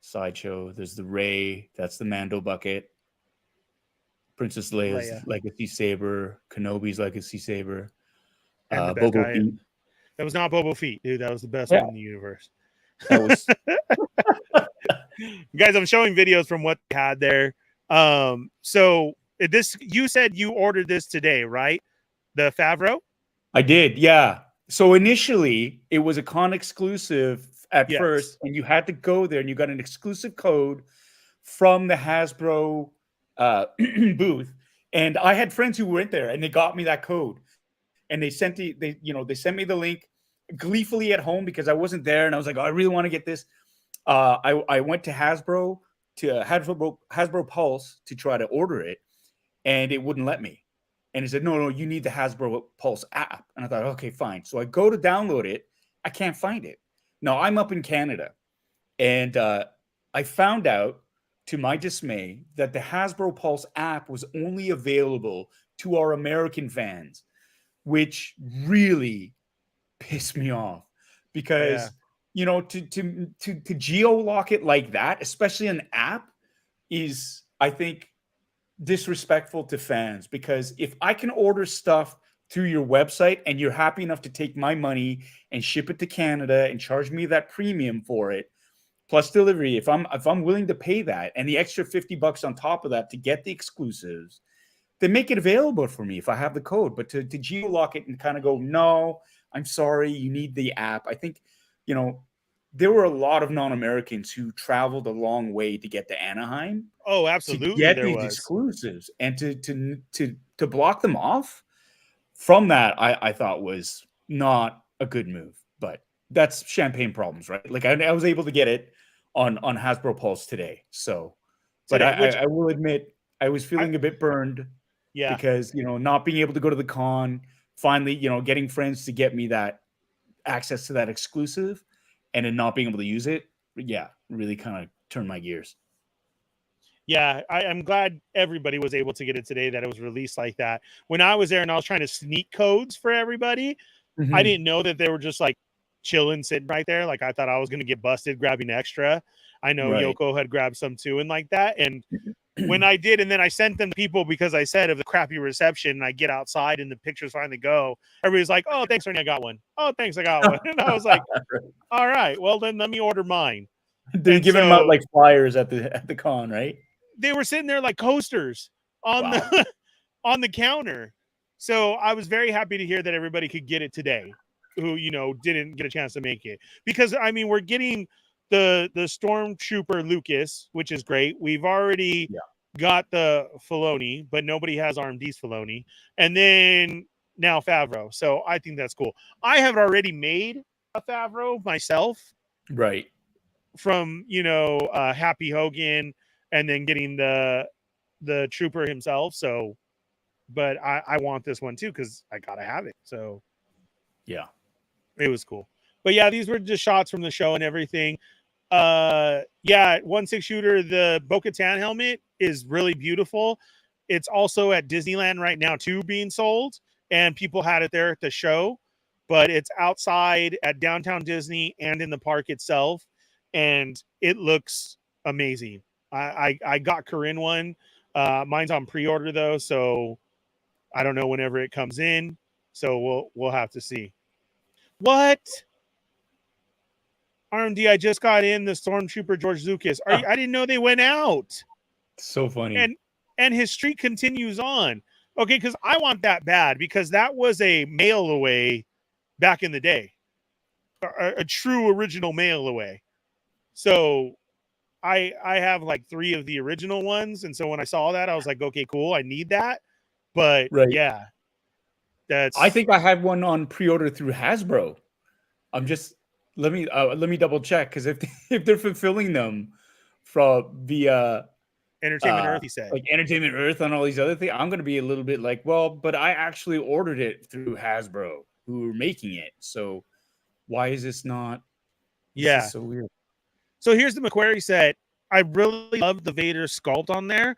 Sideshow. There's the Rey. That's the Mando bucket. Princess Leia's Legacy Saber. Kenobi's Legacy Saber. And the Boba Fett. That was not Boba Fett, dude. That was the best one in the universe. That was... Guys, I'm showing videos from what they had there. So this, you said you ordered this today, right? The Favreau? I did, yeah. So initially, it was a con exclusive at first, and you had to go there, and you got an exclusive code from the Hasbro booth. And I had friends who went there, and they got me that code, and they sent me the link gleefully at home because I wasn't there, and I was like, oh, I really want to get this. I went to Hasbro Pulse to try to order it, and it wouldn't let me. And it said, no, you need the Hasbro Pulse app. And I thought, okay, fine. So I go to download it. I can't find it. Now, I'm up in Canada. And I found out, to my dismay, that the Hasbro Pulse app was only available to our American fans, which really pissed me off. Because, to geo-lock it like that, especially an app, is, I think, disrespectful to fans. Because if I can order stuff through your website and you're happy enough to take my money and ship it to Canada and charge me that premium for it plus delivery, if I'm willing to pay that and the extra $50 on top of that to get the exclusives, then make it available for me if I have the code. But to geo-lock it and kind of go, no, I'm sorry, you need the app. I think, there were a lot of non-Americans who traveled a long way to get to Anaheim. Oh, absolutely. To get these exclusives, and to block them off from that, I thought was not a good move. But that's champagne problems, right? Like I was able to get it on Hasbro Pulse today. So, but I will admit I was feeling a bit burned. Yeah. Because not being able to go to the con, finally getting friends to get me that access to that exclusive, and then not being able to use it, really kind of turned my gears. Yeah, I'm glad everybody was able to get it today, that it was released like that. When I was there and I was trying to sneak codes for everybody, I didn't know that they were just like chilling, sitting right there. Like I thought I was going to get busted grabbing extra. I know Yoko had grabbed some too and like that. And when I did, and then I sent them to people because I said of the crappy reception, and I get outside and the pictures finally go, everybody's like, oh, thanks, Ernie, I got one. Oh, thanks, I got one. And I was like, all right, well, then let me order mine. They're giving them out like flyers at the con, right? They were sitting there like coasters on the on the counter. So I was very happy to hear that everybody could get it today who, didn't get a chance to make it. Because, I mean, we're getting the Stormtrooper Lucas, which is great. We've already got the Filoni, but nobody has RMD's Filoni. And then now Favreau. So I think that's cool. I have already made a Favreau myself. Right. From, Happy Hogan and then getting the Trooper himself. So, but I want this one too, because I got to have it. So, yeah, it was cool. But yeah, these were just shots from the show and everything. 1/6 shooter, the Bo-Katan helmet is really beautiful. It's also at Disneyland right now too, being sold, and people had it there at the show, but it's outside at downtown Disney and in the park itself, and it looks amazing. I got Corinne one. Mine's on pre-order though, so I don't know whenever it comes in. So we'll have to see. What? RMD, I just got in the Stormtrooper George Lucas. I didn't know they went out. So funny. And his streak continues on. Okay, because I want that bad, because that was a mail away back in the day. A true original mail away. So I have like 3 of the original ones. And so when I saw that, I was like, okay, cool. I need that. But yeah, I think I had one on pre-order through Hasbro. Let me double check, because if they're fulfilling them from via Entertainment Earth, he said, like Entertainment Earth and all these other things, I'm going to be a little bit like, well, but I actually ordered it through Hasbro, who are making it. So why is this not? Yeah, this is so weird. So here's the McQuarrie set. I really love the Vader sculpt on there.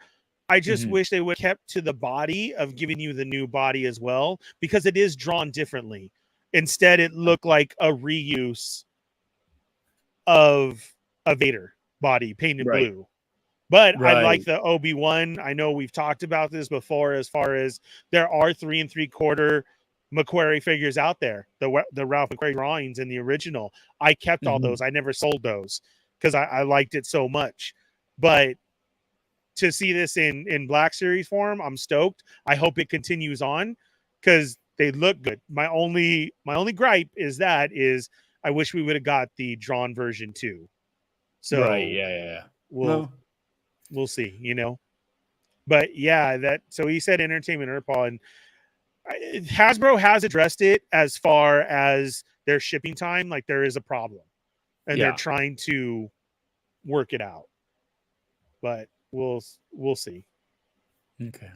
I just Mhm. wish they would have kept to the body of giving you the new body as well, because it is drawn differently. Instead, it looked like a reuse of a Vader body painted Right. blue. But I like Right. the Obi-Wan. I know we've talked about this before, as far as there are 3 3/4 McQuarrie figures out there. The Ralph McQuarrie drawings in the original. I kept all Mhm. those. I never sold those because I liked it so much. But to see this in Black Series form, I'm stoked. I hope it continues on because they look good. My only gripe is I wish we would have got the drawn version too. Right. So Yeah. we'll No. we'll see, But yeah, so he said Entertainment Earthpaw, and Hasbro has addressed it as far as their shipping time. Like, there is a problem, and they're Yeah. trying to work it out. But we'll see. Okay.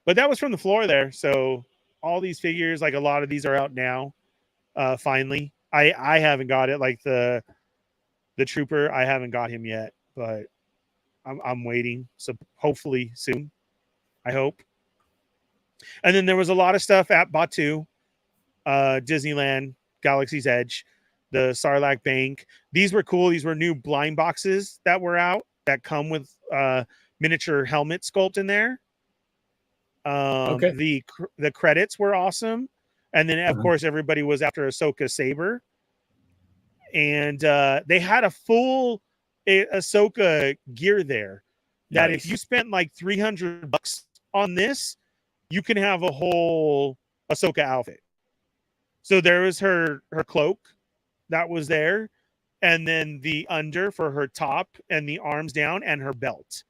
But that was from the floor there. So all these figures, like a lot of these are out now. Finally, I haven't got it. Like the Trooper, I haven't got him yet, but I'm waiting. So hopefully soon. I hope. And then there was a lot of stuff at Batu, Disneyland, Galaxy's Edge, the Sarlacc Bank. These were cool. These were new blind boxes that were out that come with miniature helmet sculpt in there. Okay. The credits were awesome. And then, of course, everybody was after Ahsoka Saber. And they had a full Ahsoka gear there that Nice. if you spent like $300 on this, you can have a whole Ahsoka outfit. So there was her cloak that was there, and then the under for her top and the arms down and her belt.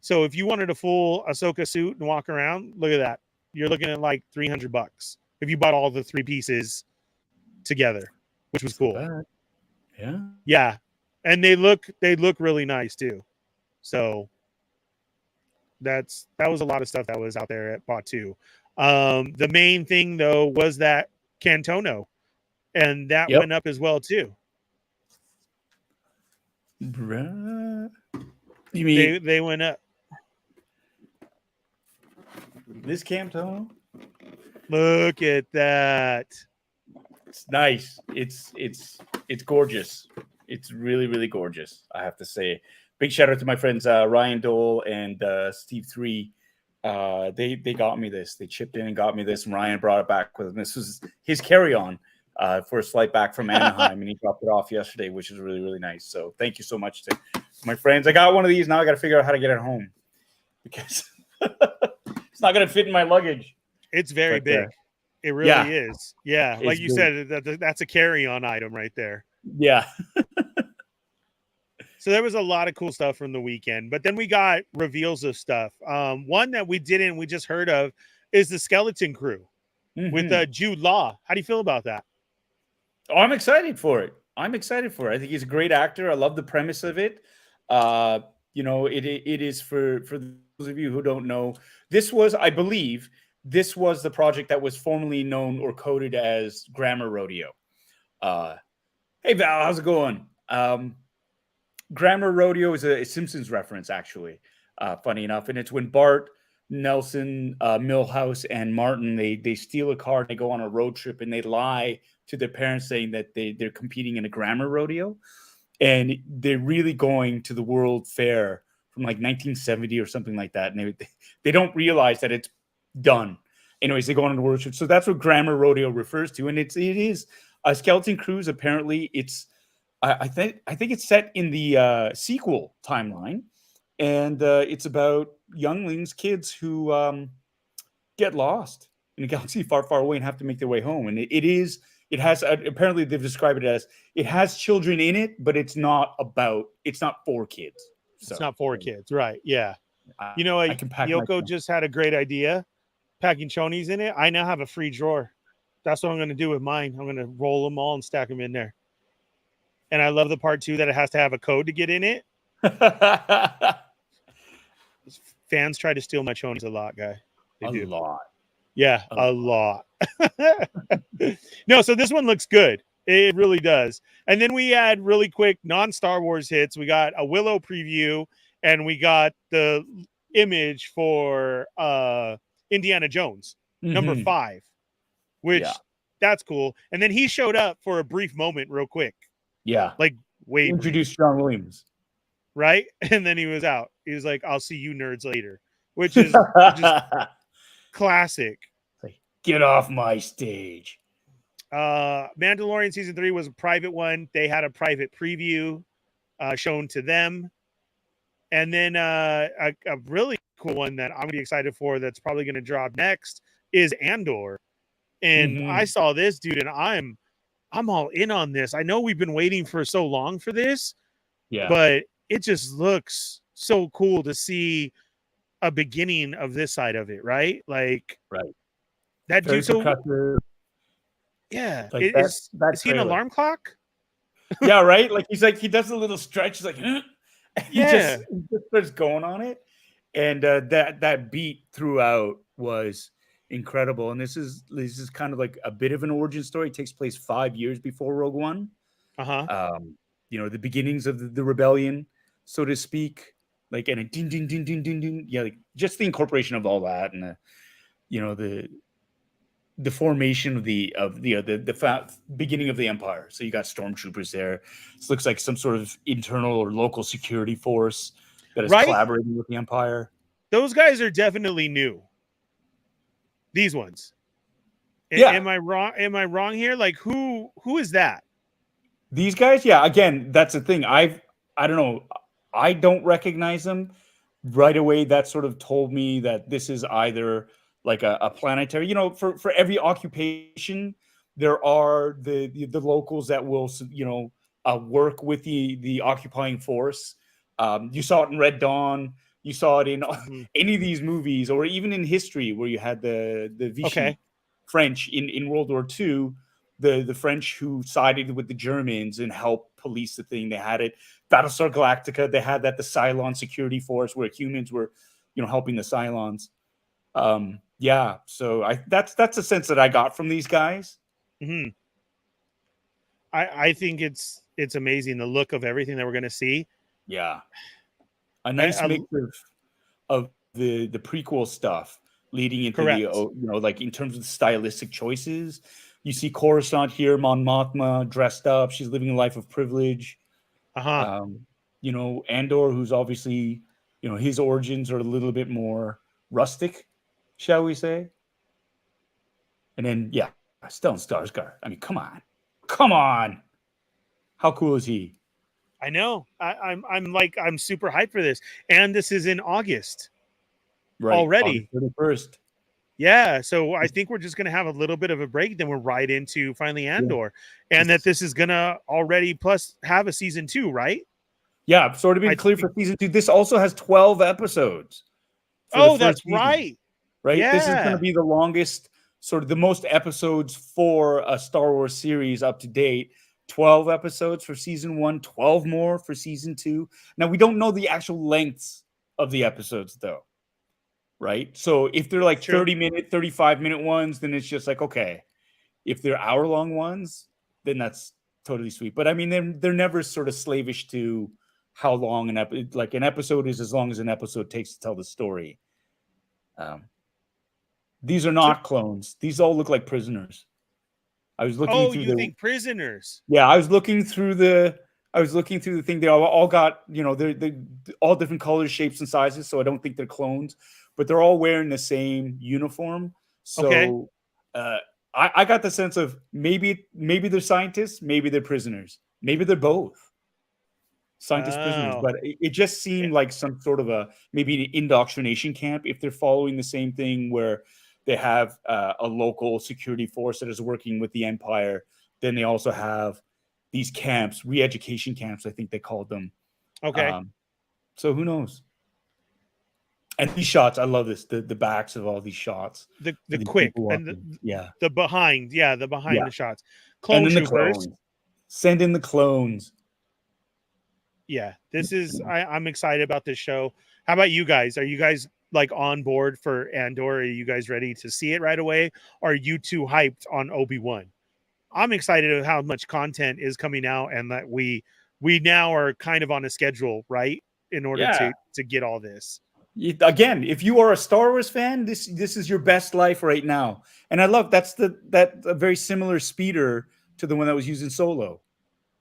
So if you wanted a full Ahsoka suit and walk around, look at that. You're looking at like $300 if you bought all the 3 pieces together, which was cool. Bad. Yeah. Yeah. And they look really nice too. So that was a lot of stuff that was out there at Batu. The main thing though was that Cantono, and that went up as well too. You mean They went up. this Cantono? Look at that. It's nice. It's gorgeous. It's really, really gorgeous, I have to say. Big shout out to my friends Ryan Dole and Steve 3. They got me this. They chipped in and got me this, and Ryan brought it back with him. This was his carry-on for a flight back from Anaheim, and he dropped it off yesterday, which is really, really nice. So thank you so much to my friends. I got one of these. Now I got to figure out how to get it home because it's not going to fit in my luggage. It's very big. It really is. Yeah. Like you said, that's a carry-on item right there. Yeah. So there was a lot of cool stuff from the weekend, but then we got reveals of stuff. One that we just heard of is the Skeleton Crew with Jude Law. How do you feel about that? Oh, I'm excited for it. I think he's a great actor. I love the premise of it. It is for those of you who don't know, I believe this was the project that was formerly known or coded as Grammar Rodeo. Hey Val, how's it going? Grammar Rodeo is a Simpsons reference, actually. Funny enough, and it's when Bart, Nelson, Milhouse, and Martin they steal a car and they go on a road trip and they lie to their parents saying that they're competing in a grammar rodeo, and they're really going to the World Fair from like 1970 or something like that, and they don't realize that it's done. Anyways, they go on a world trip, so that's what Grammar Rodeo refers to, and it is a Skeleton Cruise. Apparently, it's I think it's set in the sequel timeline, and it's about younglings, kids who get lost in a galaxy far, far away and have to make their way home. And it has apparently they've described it as it has children in it, but it's not for kids. So, it's not for kids, right? Yeah. Yoko myself. just had a great idea, packing chonies in it. I now have a free drawer. That's what I'm going to do with mine. I'm going to roll them all and stack them in there. And I love the part too that it has to have a code to get in it. Fans try to steal my chonies a lot, guy. They do. A lot. Yeah, a lot. No, so this one looks good. It really does. And then we had really quick non-Star Wars hits. We got a Willow preview, and we got the image for Indiana Jones, number 5, which Yeah. that's cool. And then he showed up for a brief moment real quick. Yeah. Like, way Introduced John Williams. right? And then he was out. He was like, I'll see you nerds later, which is just classic. Like, get off my stage. Mandalorian season 3 was a private one. They had a private preview shown to them. And then a really cool one that I'm gonna be excited for that's probably gonna drop next is Andor. And I saw this, dude, and I'm all in on this. I know we've been waiting for so long for this, but it just looks so cool to see a beginning of this side of it, right? Like, that dude. So, yeah, like is he an alarm clock? Yeah, right. Like he does a little stretch. He's like, he just starts going on it, and that beat throughout was incredible. And this is kind of like a bit of an origin story. It takes place 5 years before Rogue One. You know, the beginnings of the rebellion, so to speak. Like, and a ding ding ding ding ding ding. Yeah, like just the incorporation of all that, and the formation of the beginning of the Empire. So you got stormtroopers there. This looks like some sort of internal or local security force that is collaborating with the Empire. Those guys are definitely new. These ones. Yeah. Am I wrong? Am I wrong here? Like, who is that? These guys? Yeah. Again, that's the thing. I don't know. I don't recognize them right away. That sort of told me that this is either like a planetary, you know, for every occupation, there are the locals that will, you know, work with the occupying force. You saw it in Red Dawn. You saw it in any of these movies, or even in history, where you had the Vichy French in World War II, the French who sided with the Germans and helped police the thing. They had it. Battlestar Galactica, they had that, the Cylon security force, where humans were, you know, helping the Cylons. Yeah, so that's a sense that I got from these guys. I think it's amazing, the look of everything that we're going to see. Yeah, a nice mix of the prequel stuff leading into the, you know, like in terms of the stylistic choices. You see Coruscant here, Mon Mothma dressed up. She's living a life of privilege. You know, Andor, who's obviously, you know, his origins are a little bit more rustic, shall we say? And then, yeah, Stellan Skarsgård. I mean, come on! How cool is he? I know. I'm super hyped for this, and this is in August, already. August 31st. Yeah, so I think we're just gonna have a little bit of a break, then we're right into finally Andor, and that this is gonna already plus have a season 2, right? Yeah, sort of been clear for season 2. This also has 12 episodes. Oh, that's right. Right? Yeah. This is going to be the longest, sort of the most episodes for a Star Wars series up to date. 12 episodes for season 1, 12 more for season 2. Now, we don't know the actual lengths of the episodes, though. Right? So if they're like 30-minute, 35-minute ones, then it's just like, okay. If they're hour-long ones, then that's totally sweet. But I mean, they're never sort of slavish to how long an episode is, as long as an episode takes to tell the story. These are not clones. These all look like prisoners. I was looking through you think prisoners? Yeah, I was looking through the thing. They all got, you know, they're all different colors, shapes, and sizes, so I don't think they're clones, but they're all wearing the same uniform. So I got the sense of maybe they're scientists, maybe they're prisoners, maybe they're both. Scientist prisoners, but it just seemed like some sort of maybe an indoctrination camp, if they're following the same thing where they have a local security force that is working with the Empire. Then they also have these camps, re-education camps, I think they called them. So who knows? And these shots, I love this. The backs of all these shots. The quick and the behind, the shots. Clone troopers. Send in the clones. Yeah, this is. I'm excited about this show. How about you guys? Are you guys like on board for Andor? Are you guys ready to see it right away? Or are you too hyped on Obi-Wan? I'm excited of how much content is coming out, and that we now are kind of on a schedule, right? In order to get all this. Again, if you are a Star Wars fan, this is your best life right now. And I love that a very similar speeder to the one that was used in Solo,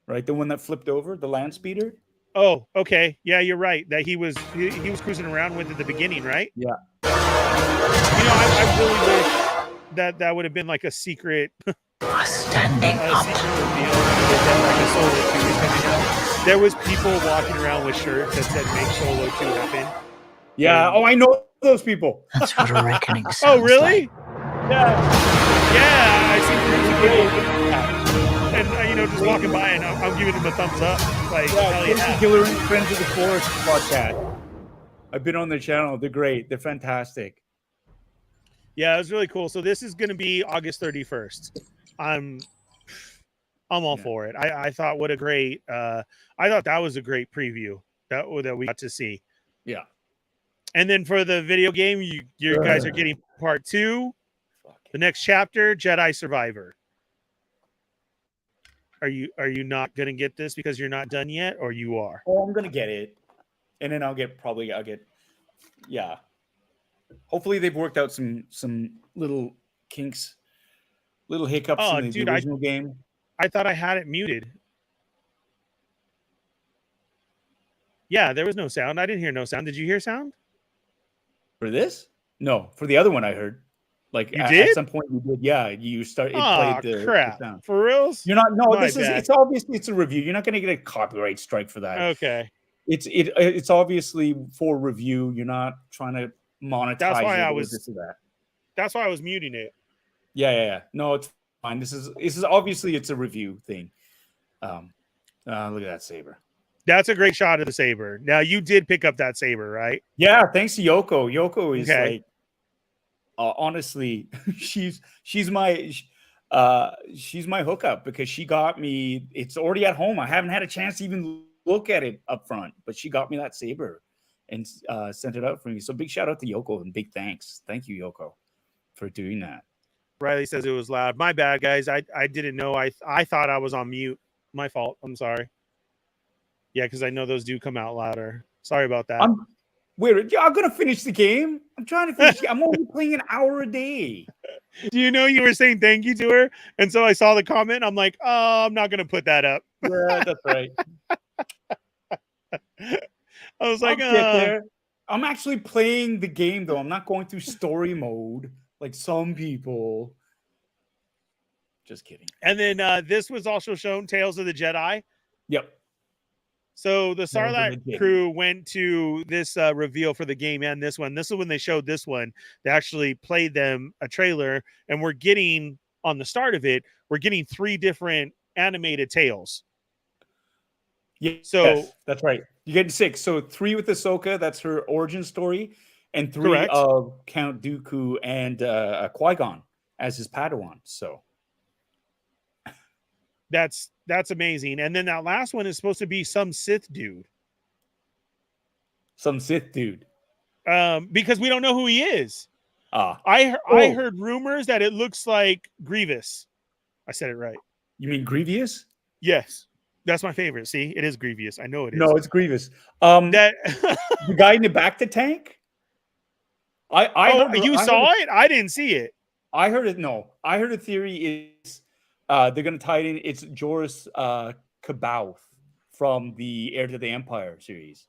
right? The one that flipped over, the land speeder. Oh, okay. Yeah, you're right. That he was cruising around with at the beginning, right? Yeah. I really wish that would have been like a secret, Standing up. reveal. There was people walking around with shirts that said "Make Solo 2 happen." Yeah. Oh, I know those people. That's what a reckoning sounds Oh, really? like. Yeah, I see groups of people, and just walking by, and I'm giving them a thumbs up. Like, hell yeah. Killer and Friends of the Forest podcast. I've been on their channel. They're great. They're fantastic. Yeah, it was really cool. So this is going to be August 31st. I'm all for it. I thought what a great. I thought that was a great preview that we got to see. Yeah. And then for the video game, you guys are getting part 2, the next chapter, Jedi Survivor. Are you not going to get this because you're not done yet, or you are? Oh, I'm gonna get it, and then I'll get. Yeah. Hopefully they've worked out some little kinks, little hiccups in the original game. I thought I had it muted. Yeah, there was no sound. I didn't hear no sound. Did you hear sound? For this? No, for the other one I heard. Like you did? At some point you did. Yeah, you started. It played the crap. The sound. For reals? You're not. No, My this bad. It's obviously it's a review. You're not going to get a copyright strike for that. Okay. It's obviously for review. You're not trying to monetize. That's why I was. This or that. That's why I was muting it. Yeah. No, it's fine. This is obviously it's a review thing. Look at that saber. That's a great shot of the saber. Now you did pick up that saber, right? Yeah, thanks to Yoko. Yoko is okay. Like, honestly, she's my hookup because she got me. It's already at home. I haven't had a chance to even look at it up front, but she got me that saber and sent it out for me. So big shout out to Yoko and big thanks. Thank you, Yoko, for doing that. Riley says it was loud. My bad, guys. I didn't know. I thought I was on mute. My fault. I'm sorry. Yeah, because I know those do come out louder. Sorry about that. I'm gonna finish the game. I'm trying to finish. I'm only playing an hour a day. Do you know you were saying thank you to her? And so I saw the comment. I'm like, oh, I'm not gonna put that up. Yeah, that's right. I was like, I'll get there. I'm actually playing the game though. I'm not going through story mode like some people. Just kidding. And then this was also shown, Tales of the Jedi. Yep. So the Sarlacc crew went to this reveal for the game and this one. This is when they showed this one. They actually played them a trailer, and we're getting, on the start of it, we're getting 3 different animated tales. Yeah, so yes, that's right. You get 6. So 3 with Ahsoka, that's her origin story, and 3 correct. Of Count Dooku and Qui-Gon as his Padawan. So that's amazing. And then that last one is supposed to be some Sith dude. Because we don't know who he is. I heard rumors that it looks like Grievous. I said it right. You mean Grievous? Yes. That's my favorite. See, it is Grievous. I know it is. No, it's Grievous. That the guy in the back to tank? You saw it? I didn't see it. I heard it. No, I heard a theory is they're going to tie it in. It's Joris Kabouth from the Heir to the Empire series.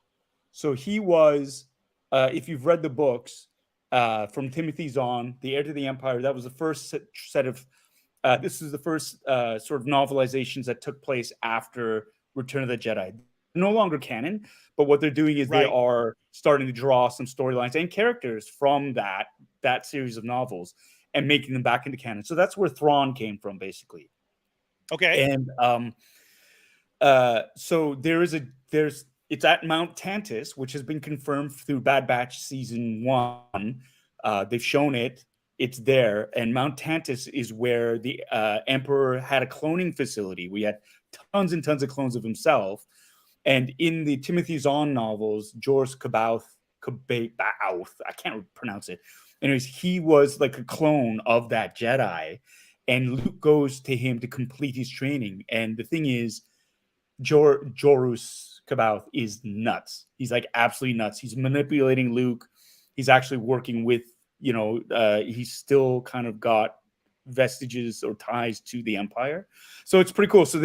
So he was, if you've read the books from Timothy Zahn, the Heir to the Empire, that was the first set of, this is the first sort of novelizations that took place after Return of the Jedi. No longer canon, but what they're doing is they are starting to draw some storylines and characters from that series of novels and making them back into canon. So that's where Thrawn came from, basically. Okay. And so it's at Mount Tantus, which has been confirmed through Bad Batch season 1. They've shown it. It's there. And Mount Tantus is where the Emperor had a cloning facility. We had tons and tons of clones of himself. And in the Timothy Zahn novels, Joris Kabouth, I can't pronounce it. Anyways, he was like a clone of that Jedi. and Luke goes to him to complete his training. And the thing is, Jorus Kabath is nuts. He's like absolutely nuts. He's manipulating Luke. He's actually working with, he's still kind of got vestiges or ties to the Empire. So it's pretty cool. So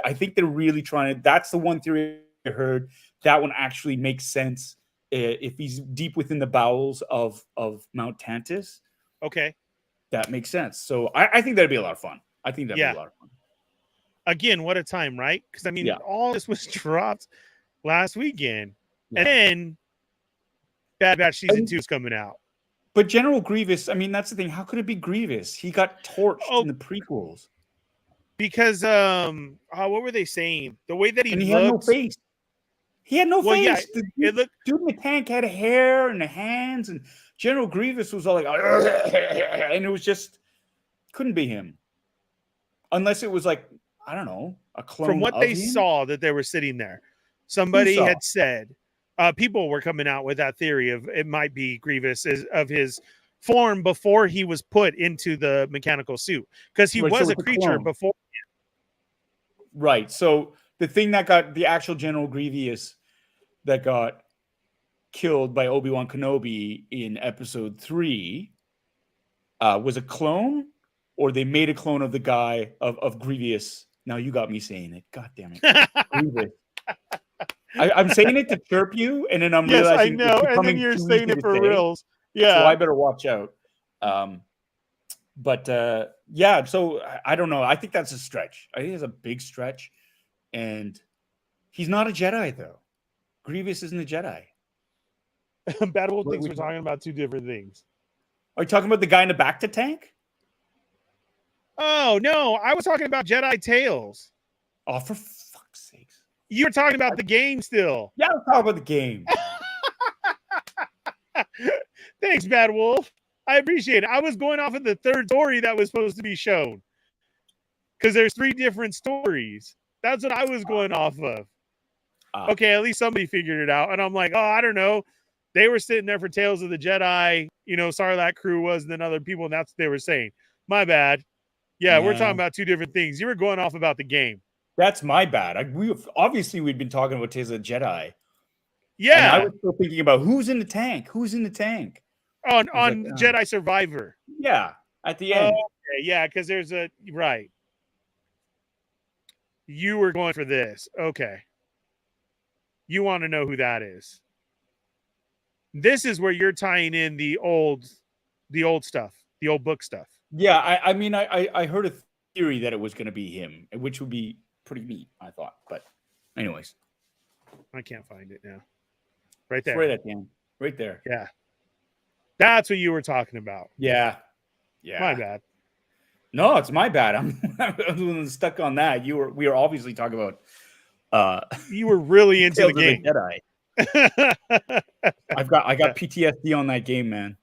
I think they're really trying to, that's the one theory I heard. That one actually makes sense if he's deep within the bowels of Mount Tantus. Okay. That makes sense. So I think that'd be a lot of fun. I think that'd be a lot of fun. Again, what a time, right? Because I mean, all this was dropped last weekend, and then Bad Batch season 2 is coming out. But General Grievous, I mean, that's the thing. How could it be Grievous? He got torched in the prequels. Because what were they saying? The way that he had no face. He had no face. Yeah, the dude in the tank had hair and the hands, and General Grievous was all like, and it was just couldn't be him, unless it was like, I don't know, a clone. From what they saw that they were sitting there, somebody had said, people were coming out with that theory of it might be Grievous of his form before he was put into the mechanical suit, because he was a creature before. Right. So the thing that got the actual General Grievous that got killed by Obi-Wan Kenobi in episode 3 was a clone, or they made a clone of the guy of Grievous. Now you got me saying it. God damn it. Grievous. I'm saying it to chirp you, and then I'm realizing I know, and then you're saying it for reals. Yeah. So I better watch out. Yeah, so I don't know. I think that's a stretch. I think it's a big stretch. And he's not a Jedi, though. Grievous isn't a Jedi. Bad Wolf thinks we're talking about two different things. Are you talking about the guy in the back to tank? Oh, no. I was talking about Jedi Tales. Oh, for fuck's sakes. You were talking about the game still. Yeah, let's talk about the game. Thanks, Bad Wolf. I appreciate it. I was going off of the third story that was supposed to be shown, because there's 3 different stories. That's what I was going off of. Okay, at least somebody figured it out. And I'm like, oh, I don't know. They were sitting there for Tales of the Jedi. Sarlacc crew was, and then other people, and that's what they were saying. My bad. Yeah, we're talking about 2 different things. You were going off about the game. That's my bad. We'd been talking about Tales of the Jedi. Yeah. And I was still thinking about who's in the tank. Who's in the tank? On Jedi Survivor. Yeah, at the end. Okay, yeah, because there's right. You were going for this. Okay. You want to know who that is. This is where you're tying in the old stuff, the old book stuff. Yeah, I heard a theory that it was going to be him, which would be pretty neat, I thought. But anyways. I can't find it now. Right there. It's right at the end. Right there. Yeah. That's what you were talking about. Yeah. My bad. No, it's my bad. I'm stuck on that. We were obviously talking about you were really into the game. Jedi. I got PTSD on that game, man.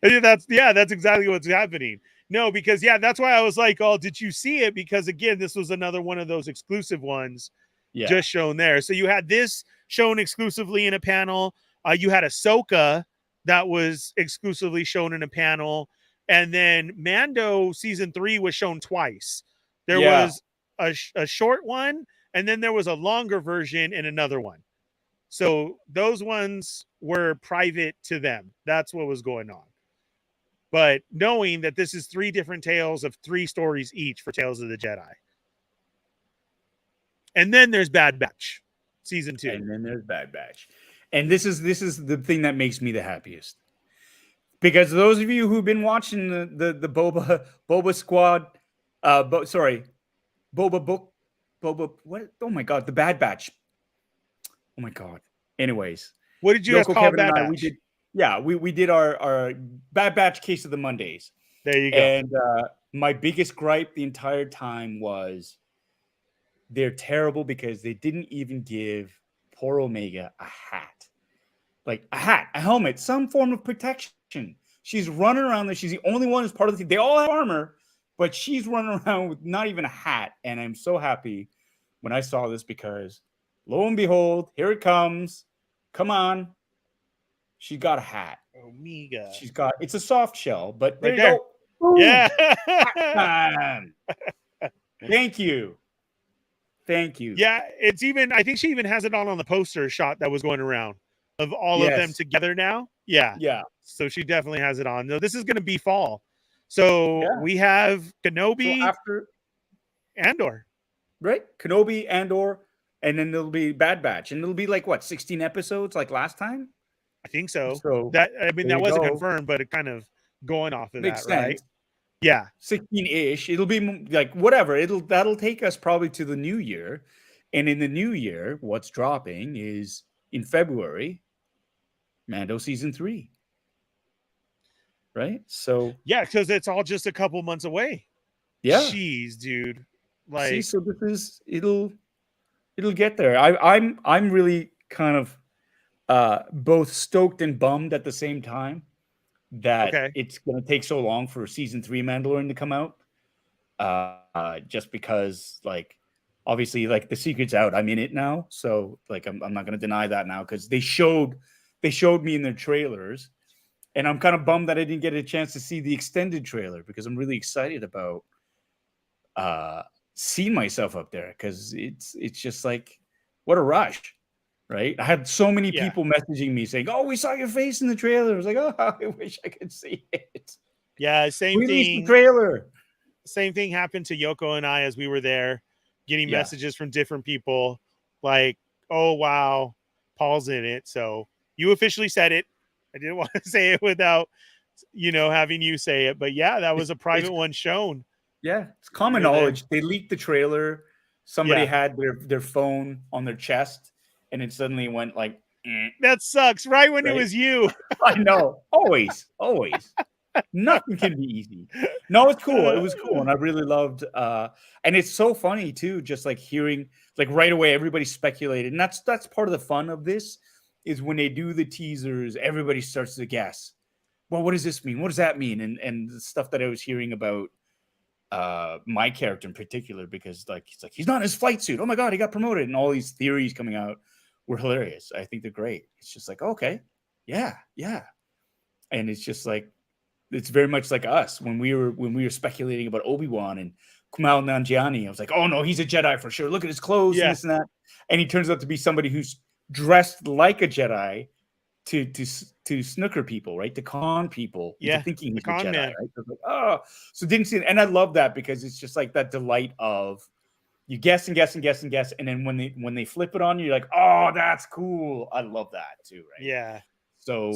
That's exactly what's happening. No, because that's why I was like, oh, did you see it? Because again, this was another one of those exclusive ones just shown there. So you had this shown exclusively in a panel. You had Ahsoka that was exclusively shown in a panel. And then Mando season 3 was shown twice. There was a short one, and then there was a longer version in another one. So those ones were private to them. That's what was going on. But knowing that this is 3 different tales of 3 stories each for Tales of the Jedi. And then there's Bad Batch season 2. And then there's Bad Batch. And this is the thing that makes me the happiest. Because those of you who've been watching the Boba Squad, what? Oh my God, the Bad Batch. Oh my God. Anyways, what did you guys call Bad Batch? We did our Bad Batch case of the Mondays. There you go. And my biggest gripe the entire time was they're terrible because they didn't even give poor Omega a hat. Like a hat, a helmet, some form of protection. She's running around there. She's the only one who's part of the team. They all have armor, but she's running around with not even a hat. And I'm so happy when I saw this because lo and behold, here it comes. Come on. She got a hat. Omega. It's a soft shell, but right there. Boom. Yeah. Thank you. Thank you. Yeah, it's even, I think she even has it on the poster shot that was going around of all of them Yes. together now. Yeah. Yeah. So she definitely has it on. No, this is going to be fall. So Yeah. we have So Kenobi, after, Andor. right? Kenobi, Andor, and then there'll be Bad Batch. And it'll be like, what, 16 episodes like last time? I think so. So That, I mean, there that you wasn't go. confirmed, but it kind of going off of Makes that, right? sense. Yeah. 16-ish. It'll be like whatever. That'll take us probably to the new year. And in the new year, what's dropping is in February, Mando season 3. Right? So Yeah, because it's all just a couple months away. yeah. Jeez, dude. Like, See, so this is it'll get there. I'm really kind of both stoked and bummed at the same time that okay. it's gonna take so long for season 3 Mandalorian to come out. Just because like obviously like the secret's out. I'm in it now. So like I'm not gonna deny that now because they showed me in their trailers, and I'm kind of bummed that I didn't get a chance to see the extended trailer because I'm really excited about seeing myself up there because it's just like what a rush, right? I had so many Yeah. people messaging me saying, "Oh, we saw your face in the trailer." I was like, "Oh, I wish I could see it." Yeah, same Release the thing. trailer. Same thing happened to Yoko and I as we were there, getting Yeah. messages from different people like, "Oh wow, Paul's in it." So you officially said it. I didn't want to say it without, having you say it, but yeah, that was a private one shown. Yeah, it's common You're there. knowledge. They leaked the trailer. Somebody Yeah. had their phone on their chest, and it suddenly went like, That sucks. Right when it Right? was you. I know. Always. Nothing can be easy. No, it's cool. It was cool. And I really loved and it's so funny too, just like hearing like right away everybody speculated. And that's part of the fun of this is when they do the teasers, everybody starts to guess. Well, what does this mean? What does that mean? And the stuff that I was hearing about my character in particular, because like he's not in his flight suit. Oh my god, he got promoted, and all these theories coming out were hilarious. I think they're great. It's just like, okay, yeah. And it's just like it's very much like us when we were speculating about Obi-Wan and Kumail Nanjiani. I was like, oh no, he's a Jedi for sure. Look at his clothes and this and that. And he turns out to be somebody who's dressed like a Jedi to snooker people, right? To con people into thinking he's a Jedi, right? So like, oh, so didn't see it. And I love that because it's just like that delight of you guess and guess and guess and guess. And then when they flip it on you, you're like, oh, that's cool. I love that too, right? Yeah. So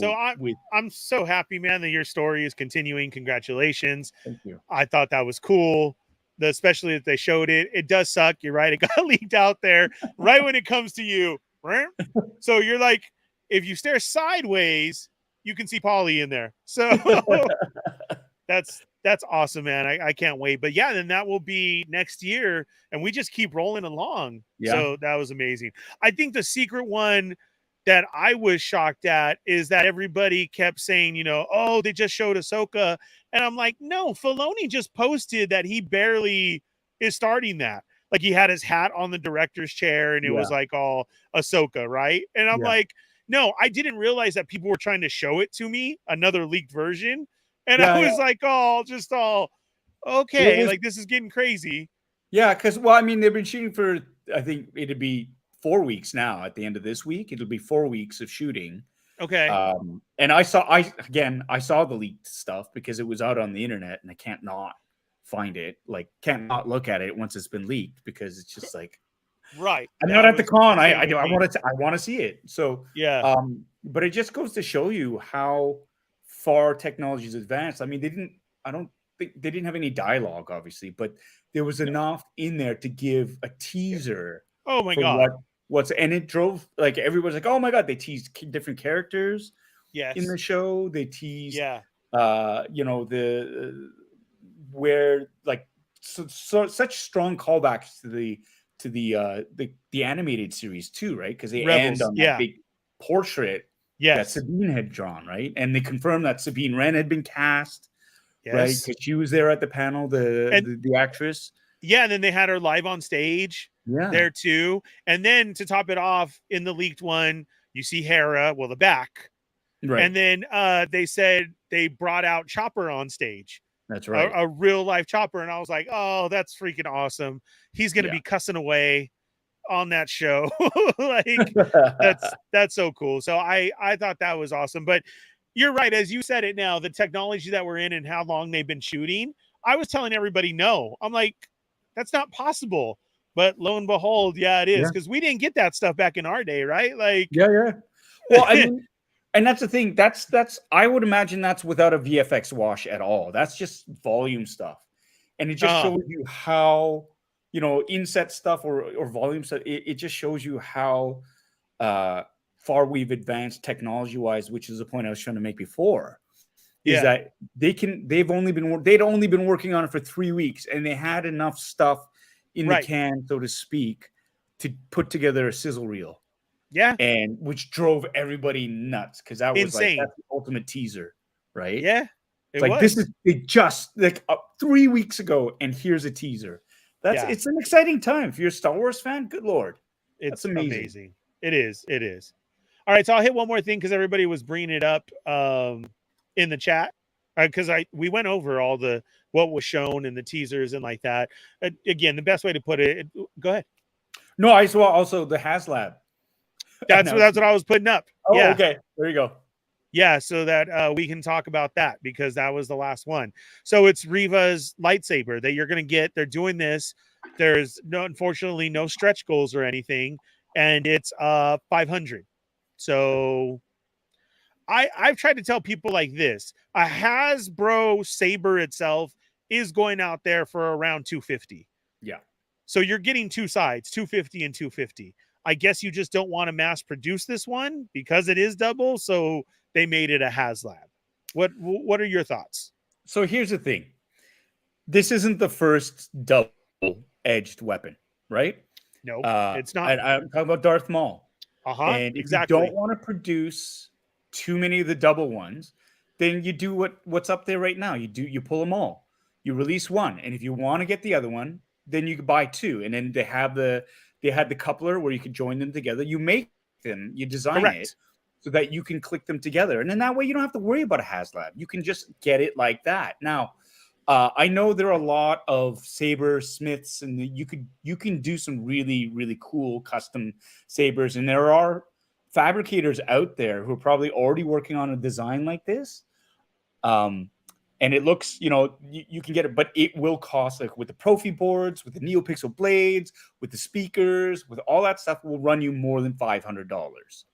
I'm so happy, man, that your story is continuing. Congratulations. Thank you. I thought that was cool. Especially that they showed it. It does suck. You're right. It got leaked out there right when it comes to you. So you're like, if you stare sideways, you can see Paulie in there. So that's awesome, man. I can't wait. But yeah, then that will be next year, and we just keep rolling along. Yeah. So that was amazing. I think the secret one that I was shocked at is that everybody kept saying, oh, they just showed Ahsoka. And I'm like, no, Filoni just posted that he barely is starting that. Like he had his hat on the director's chair and it was like all Ahsoka, right? And I'm like, no, I didn't realize that people were trying to show it to me, another leaked version. And I was like, okay, like this is getting crazy. Yeah, because, well, I mean, they've been shooting for, I think it'd be 4 weeks now at the end of this week. It'll be 4 weeks of shooting. Okay. And I saw the leaked stuff because it was out on the internet and I can't not find it. Like, can't not look at it once it's been leaked because it's just like, right. I'm not at the con. I want to see it. So yeah. But it just goes to show you how far technology is advanced. I mean, I don't think they didn't have any dialogue, obviously, but there was enough in there to give a teaser. Oh my god! And it drove like everyone's like, oh my god! They teased different characters. Yes. In the show, they teased. Yeah. Where like such strong callbacks to the animated series too, right? Because they end on that big portrait that Sabine had drawn, right? And they confirmed that Sabine Wren had been cast, right? Because she was there at the panel, the actress. Yeah, and then they had her live on stage there too. And then to top it off, in the leaked one, you see Hera, the back. Right. And then they said they brought out Chopper on stage. That's right. A real life chopper. And I was like, oh, that's freaking awesome. He's going to be cussing away on that show. Like that's so cool. So I thought that was awesome. But you're right. As you said it now, the technology that we're in and how long they've been shooting, I was telling everybody, no, I'm like, that's not possible. But lo and behold, yeah, it is. Because we didn't get that stuff back in our day, right? Like, yeah. Well, I mean, and that's the thing. That's I would imagine that's without a VFX wash at all. That's just volume stuff, and it just shows you how, you know, inset stuff or volume stuff. It just shows you how far we've advanced technology wise, which is the point I was trying to make before. Is that they'd only been working on it for 3 weeks, and they had enough stuff in the can, so to speak, to put together a sizzle reel. Yeah. And which drove everybody nuts, because that was insane. Like, that's the ultimate teaser, right? Yeah. It's like, this is just like 3 weeks ago, and here's a teaser. It's an exciting time. If you're a Star Wars fan, good Lord. It's amazing. It is. All right, so I'll hit one more thing because everybody was bringing it up in the chat. Because we went over all what was shown in the teasers and like that. Again, the best way to put it. Go ahead. No, I saw also the HasLab. That's what I was putting up. Oh, okay. There you go. Yeah, so that we can talk about that because that was the last one. So it's Riva's lightsaber that you're going to get. They're doing this. There's unfortunately no stretch goals or anything, and it's 500. So I've tried to tell people like this: a Hasbro saber itself is going out there for around 250. Yeah. So you're getting two sides, 250 and 250. I guess you just don't want to mass produce this one because it is double. So they made it a HasLab. What are your thoughts? So here's the thing. This isn't the first double-edged weapon, right? No, it's not. I'm talking about Darth Maul. And if you don't want to produce too many of the double ones, then you do what's up there right now. You pull them all. You release one. And if you want to get the other one, then you can buy two. And then they had the coupler where you could join them together. You make them, you design it so that you can click them together. And then that way you don't have to worry about a HasLab. You can just get it like that. Now, I know there are a lot of saber smiths, and you can do some really, really cool custom sabers. And there are fabricators out there who are probably already working on a design like this. And it looks, you can get it, but it will cost, like with the Profi boards, with the NeoPixel blades, with the speakers, with all that stuff, will run you more than $500.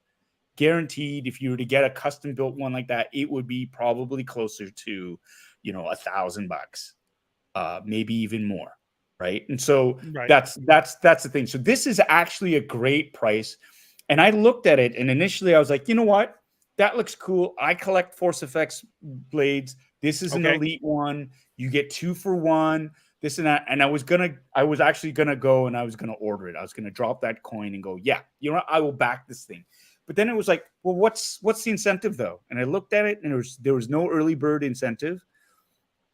Guaranteed. If you were to get a custom built one like that, it would be probably closer to, $1,000, maybe even more. Right. And so that's the thing. So this is actually a great price. And I looked at it, and initially I was like, you know what? That looks cool. I collect Force Effects blades. This is an elite one. You get 2 for 1. This and that. And I was actually gonna go and I was gonna order it. I was gonna drop that coin and go, yeah, I will back this thing. But then it was like, well, what's the incentive though? And I looked at it, and there was no early bird incentive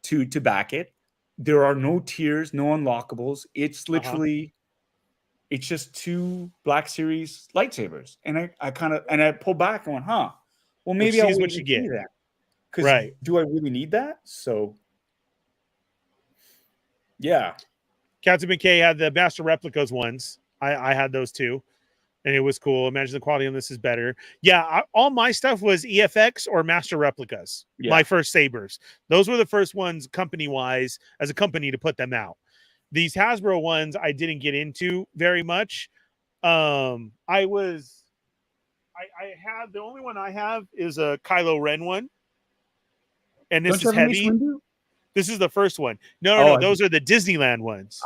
to back it. There are no tiers, no unlockables. It's literally it's just 2 Black Series lightsabers. And I pulled back and went, well, maybe I'll what you get. that. Because do I really need that? So, yeah. Captain McKay had the Master Replicas ones. I had those too, and it was cool. Imagine the quality on this is better. Yeah, all my stuff was EFX or Master Replicas. Yeah. My first sabers. Those were the first ones, company-wise, as a company to put them out. These Hasbro ones I didn't get into very much. I have the only one I have is a Kylo Ren one. And this is heavy. This is the first one. No, those are the Disneyland ones.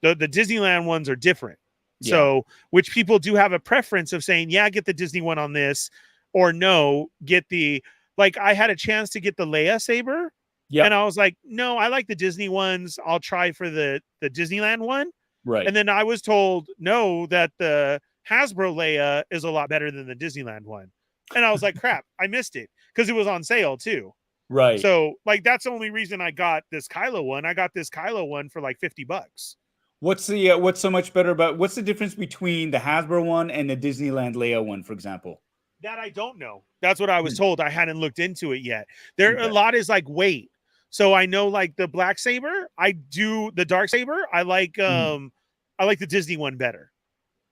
The Disneyland ones are different. Yeah. So, which people do have a preference of saying, yeah, get the Disney one on this, or no, get the, like, I had a chance to get the Leia saber. Yeah. And I was like, no, I like the Disney ones. I'll try for the Disneyland one. Right. And then I was told, no, that the Hasbro Leia is a lot better than the Disneyland one. And I was like, crap, I missed it because it was on sale too. Right. So, like, that's the only reason I got this Kylo one. I got this Kylo one for like $50. What's so much better about, what's the difference between the Hasbro one and the Disneyland Leia one, for example? That I don't know. That's what I was told. I hadn't looked into it yet. A lot is like weight. So I know like the black saber, I do the dark saber. I like the Disney one better.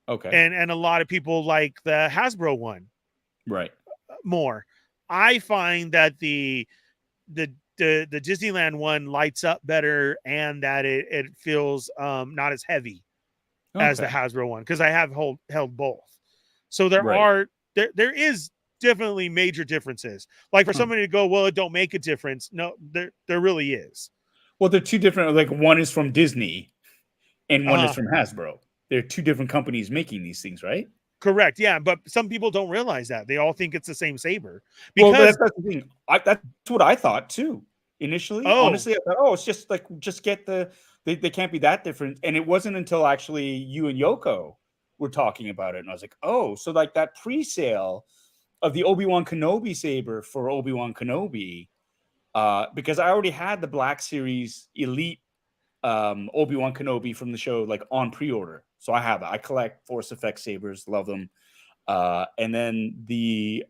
Okay. And a lot of people like the Hasbro one Right. more. I find that the Disneyland one lights up better and that it feels not as heavy as the Okay. Hasbro one because I have held both. So Right. there is definitely major differences. Like for somebody to go, well, it don't make a difference. No, there really is. Well, they're two different. Like one is from Disney, and one is Uh, from Hasbro. They're two different companies making these things, right? correct. Yeah, but some people don't realize that. They all think it's the same saber Well, because that's the thing. That's what I thought too. Initially, oh, honestly, I thought, oh, it's just like just get they can't be that different. And it wasn't until actually you and Yoko were talking about it, and I was like, oh, so like that pre-sale of the Obi-Wan Kenobi saber for Obi-Wan Kenobi, because I already had the Black Series Elite Obi-Wan Kenobi from the show like on pre-order. So I have it. I collect Force Effects sabers, love them. And then the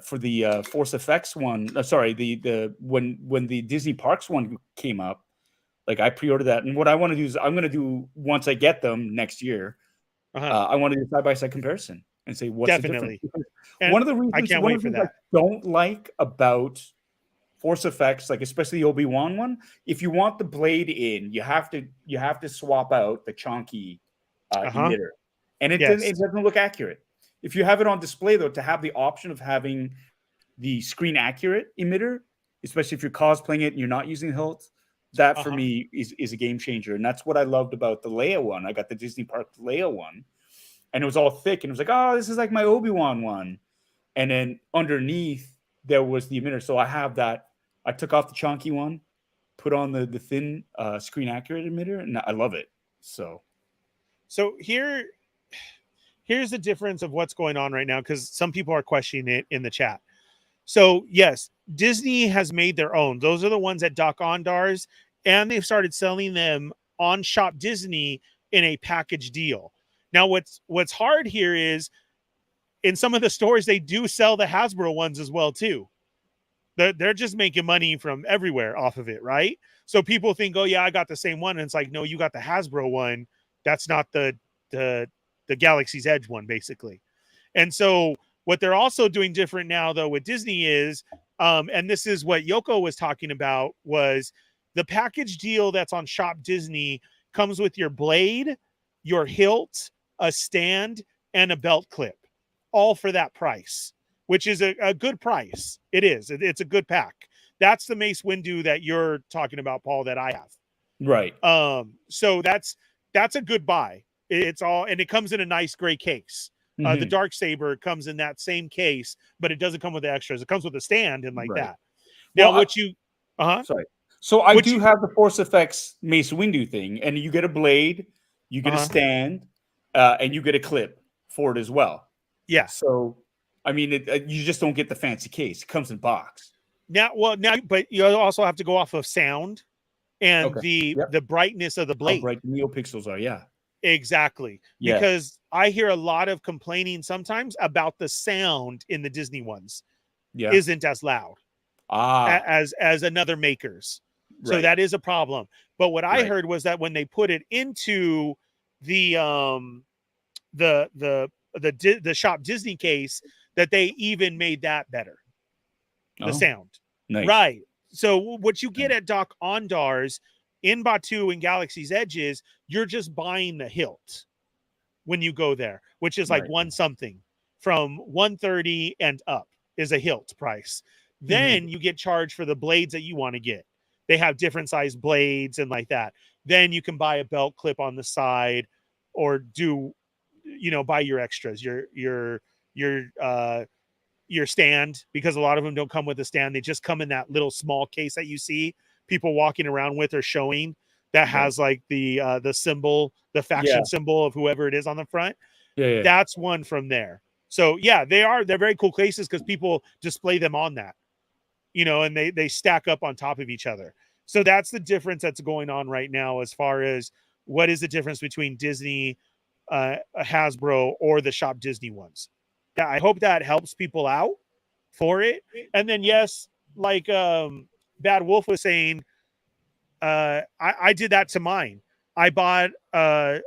for the Force Effects one, sorry, the when the Disney Parks one came up, like I pre-ordered that. And what I want to do is I'm going to do once I get them next year, I want to do side by side comparison and say what's the difference. definitely. And One of the I reasons, can't one wait of the for things that. I don't like about Force Effects, like especially the Obi-Wan one, if you want the blade in, you have to swap out the chonky emitter, and it Yes. doesn't look accurate. If you have it on display though, to have the option of having the screen accurate emitter, especially if you're cosplaying it and you're not using the hilt, that for me is a game changer. And that's what I loved about the Leia one. I got the Disney Park Leia one, and it was all thick, and it was like, oh, this is like my Obi-Wan one. And then underneath there was the emitter. So I have that. I took off the chunky one, put on the thin screen accurate emitter, and I love it. So here's the difference of what's going on right now because some people are questioning it in the chat. So yes, Disney has made their own. Those are the ones that dock on DARs, and they've started selling them on Shop Disney in a package deal. Now, what's hard here is in some of the stores they do sell the Hasbro ones as well too. They're just making money from everywhere off of it, right? So people think, oh yeah, I got the same one, and it's like, no, you got the Hasbro one. That's not the Galaxy's Edge one, basically. And so what they're also doing different now, though, with Disney is, and this is what Yoko was talking about, was the package deal that's on Shop Disney comes with your blade, your hilt, a stand, and a belt clip, all for that price, which is a good price. It is. It's a good pack. That's the Mace Windu that you're talking about, Paul, that I have. right. So that's a good buy. It's all, and it comes in a nice gray case. The dark saber comes in that same case, but it doesn't come with the extras. It comes with a stand and like that. Now, Well, sorry. So I do have the Force Effects Mace Windu thing, and you get a blade, you get a stand, and you get a clip for it as well. Yeah. So, I mean, you just don't get the fancy case. It comes in box. Now, but you also have to go off of sound and the brightness of the blade. How bright NeoPixels are, yeah. Exactly. Yeah. Because I hear a lot of complaining sometimes about the sound in the Disney ones. Yeah. Isn't as loud as another maker's. Right. So that is a problem. But what I heard was that when they put it into the Shop Disney case, that they even made that better. The sound. Nice. Right. So what you get at Dock Ondars in Batuu and Galaxy's Edges, you're just buying the hilt when you go there, which is like one something from 130 and up is a hilt price. Then you get charged for the blades that you want to get. They have different size blades and like that. Then you can buy a belt clip on the side or buy your extras, your stand, because a lot of them don't come with a stand. They just come in that little small case that you see people walking around with or showing that has like the symbol, the faction symbol of whoever it is on the front. Yeah. That's one from there. So yeah, they're very cool cases because people display them on that, and they stack up on top of each other. So that's the difference that's going on right now as far as what is the difference between Disney, Hasbro, or the Shop Disney ones. I hope that helps people out for it. And then, yes, like Bad Wolf was saying, I did that to mine. I bought a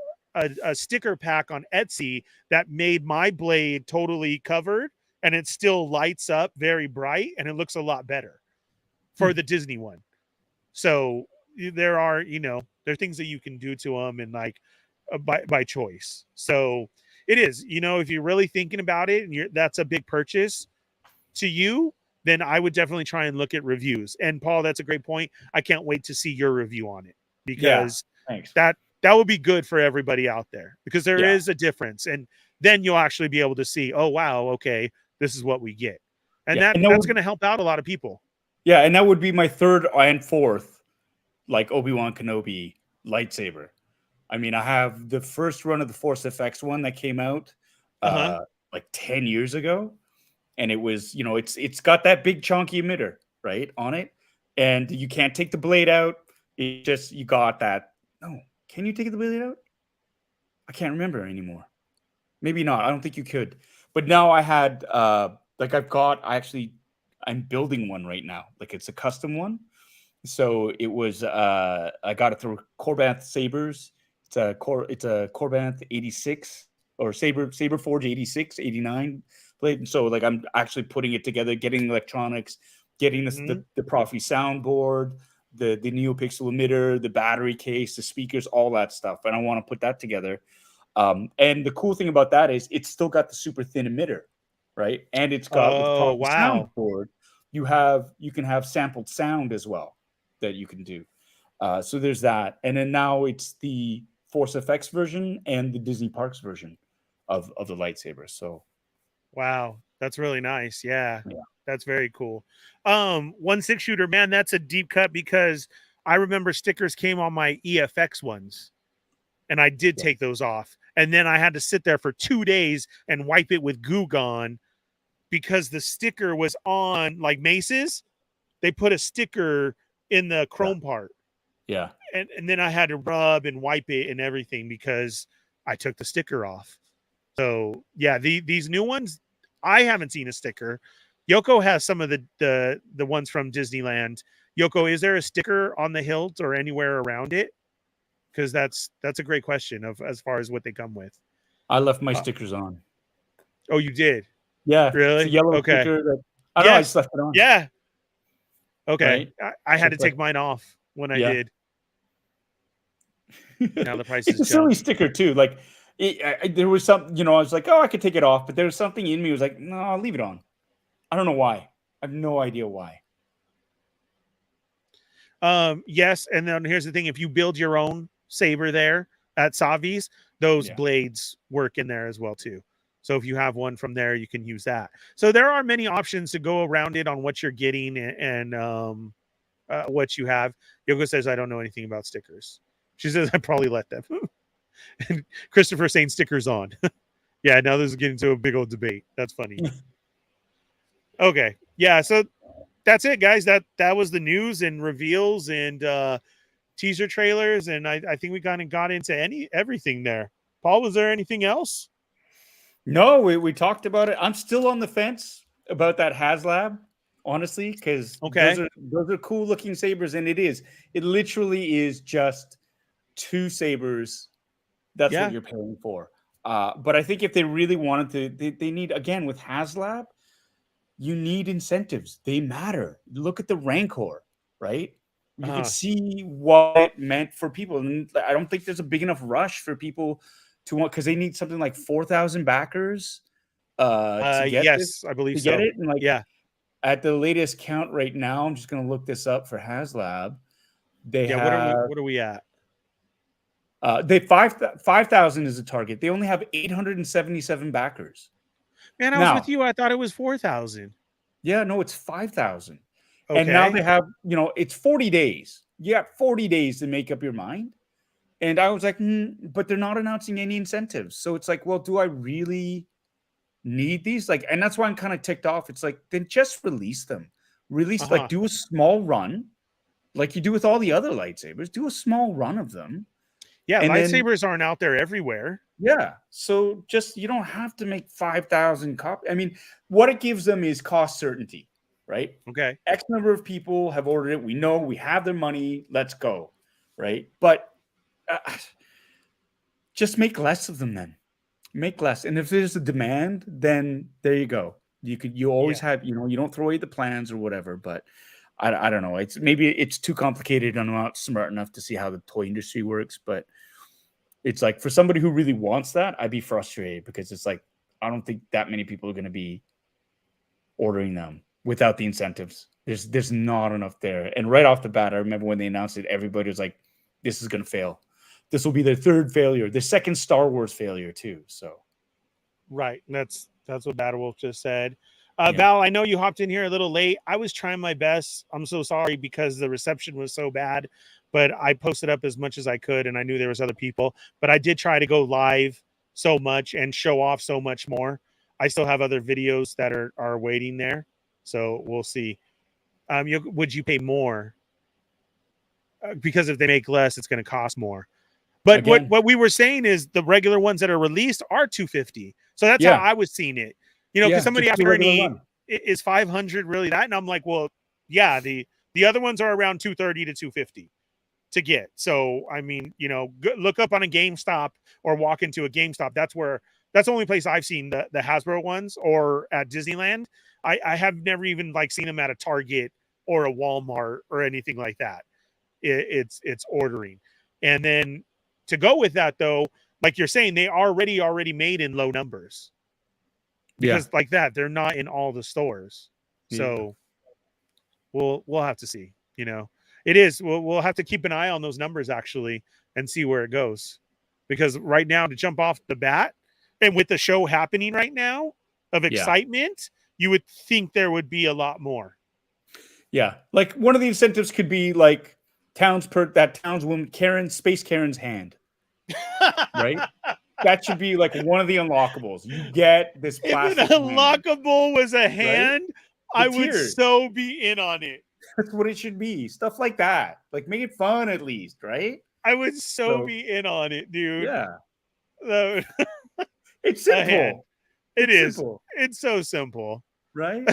sticker pack on Etsy that made my blade totally covered, and it still lights up very bright, and it looks a lot better for the Disney one. So there are, there are things that you can do to them, and like by choice. So it is, if you're really thinking about it, and that's a big purchase to you, then I would definitely try and look at reviews. And Paul, that's a great point. I can't wait to see your review on it, because that would be good for everybody out there, because there is a difference. And then you'll actually be able to see, oh, wow, okay, this is what we get. And that's going to help out a lot of people. Yeah, and that would be my third and fourth, like Obi-Wan Kenobi lightsaber. I mean, I have the first run of the Force FX one that came out like 10 years ago. And it was, it's got that big chunky emitter, right, on it. And you can't take the blade out. It just, you got that. No, can you take the blade out? I can't remember anymore. Maybe not. I don't think you could. But now I had, I'm building one right now. Like, it's a custom one. So it was, I got it through Corbanth Sabers. It's a Corbanth 86 or Saber Forge 86, 89 blade. And so like, I'm actually putting it together, getting electronics, getting the Profi soundboard, the NeoPixel emitter, the battery case, the speakers, all that stuff. And I want to put that together. And the cool thing about that is it's still got the super thin emitter, right? And it's got with the Profi soundboard, you can have sampled sound as well that you can do. So there's that. And then now it's the Force FX version and the Disney Parks version of the lightsaber. So wow, that's really nice. Yeah. That's very cool. 1/6 shooter, man, that's a deep cut, because I remember stickers came on my EFX ones, and I did take those off. And then I had to sit there for 2 days and wipe it with Goo Gone, because the sticker was on, like Mace's. They put a sticker in the chrome part. Yeah. And then I had to rub and wipe it and everything, because I took the sticker off. So yeah, these new ones, I haven't seen a sticker. Yoko has some of the ones from Disneyland. Yoko, is there a sticker on the hilt or anywhere around it? Because that's a great question as far as what they come with. I left my stickers on. Oh, you did? Yeah. Really? It's a yellow sticker that I don't know, I just left it on. Yeah. Okay. Right? I had to take mine off when I did. Now the price is a silly sticker too. Like there was some, I was like, oh, I could take it off, but there was something in me was like, no, I'll leave it on. I don't know why. I have no idea why. Yes, and then here's the thing: if you build your own saber there at Savi's, those blades work in there as well too. So if you have one from there, you can use that. So there are many options to go around it on what you're getting and what you have. Yoko says, I don't know anything about stickers. She says, I probably let them. And Christopher saying stickers on. Yeah, now this is getting into a big old debate. That's funny. Okay. Yeah, so that's it, guys. That was the news and reveals and teaser trailers. And I think we kind of got into everything there. Paul, was there anything else? No, we talked about it. I'm still on the fence about that HasLab, honestly, because those are cool looking sabers, and it literally is just 2 sabers. That's what you're paying for. But I think if they really wanted to, they need, again, with HasLab, you need incentives. They matter. Look at the Rancor, right? You can see what it meant for people. And I don't think there's a big enough rush for people to want, because they need something like 4,000 backers to get this, I believe to so. get it. And at the latest count right now, I'm just going to look this up for HasLab. They have, what are we at? They 5,000 is a target. They only have 877 backers. Man, I was with you. I thought it was 4,000. Yeah, no, it's 5,000. Okay. And now they have, it's 40 days. You got 40 days to make up your mind. And I was like, but they're not announcing any incentives. So it's like, well, do I really need these? Like, and that's why I'm kind of ticked off. It's like, then just release them. Like, do a small run, like you do with all the other lightsabers. Do a small run of them. Yeah, and lightsabers aren't out there everywhere. Yeah, so just, you don't have to make 5,000 copies. I mean, what it gives them is cost certainty, right? Okay. X number of people have ordered it. We know we have their money. Let's go, right? But just make less of them then. Make less. And if there's a demand, then there you go. You always have, you don't throw away the plans or whatever, but I don't know. Maybe it's too complicated and I'm not smart enough to see how the toy industry works, but it's like for somebody who really wants that, I'd be frustrated because it's like I don't think that many people are going to be ordering them without the incentives. There's not enough there. And right off the bat, I remember when they announced it, everybody was like, this is going to fail. This will be their third failure, their second Star Wars failure too. So right. That's what Battle Wolf just said. Val, I know you hopped in here a little late. I was trying my best. I'm so sorry because the reception was so bad, but I posted up as much as I could and I knew there was other people, but I did try to go live so much and show off so much more. I still have other videos that are waiting there. So we'll see. Would you pay more? Because if they make less, it's going to cost more. But again, what we were saying is the regular ones that are released are $250. So that's how I was seeing it. Because somebody asked ERNIE, is 500 really that? And I'm like, well, yeah, the other ones are around 230 to 250 to get. So, I mean, look up on a GameStop or walk into a GameStop. That's the only place I've seen the Hasbro ones, or at Disneyland. I have never even seen them at a Target or a Walmart or anything like that. It's ordering. And then to go with that though, like you're saying, they are already made in low numbers. Because they're not in all the stores. So we'll have to see, it is. We'll have to keep an eye on those numbers actually and see where it goes. Because right now, to jump off the bat and with the show happening right now of excitement, you would think there would be a lot more. Yeah. Like one of the incentives could be like that townswoman, Space Karen's hand. Right? That should be like one of the unlockables. You get this plastic. If an unlockable was a hand, right? I would so be in on it. That's what it should be. Stuff like that. Like make it fun at least, right? I would so be in on it, dude. Yeah. It's simple. It is. Simple. It's so simple. Right?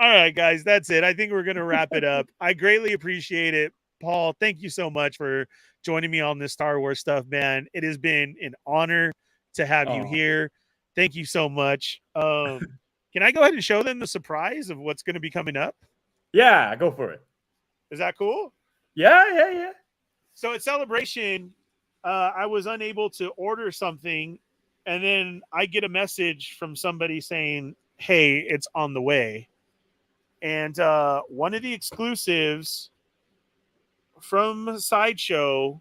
All right, guys. That's it. I think we're going to wrap it up. I greatly appreciate it. Paul, thank you so much for joining me on this Star Wars stuff, man. It has been an honor to have you here. Thank you so much. Can I go ahead and show them the surprise of what's going to be coming up? Yeah, go for it. Is that cool? Yeah. So at Celebration, I was unable to order something, and then I get a message from somebody saying, hey, it's on the way. And one of the exclusives from Sideshow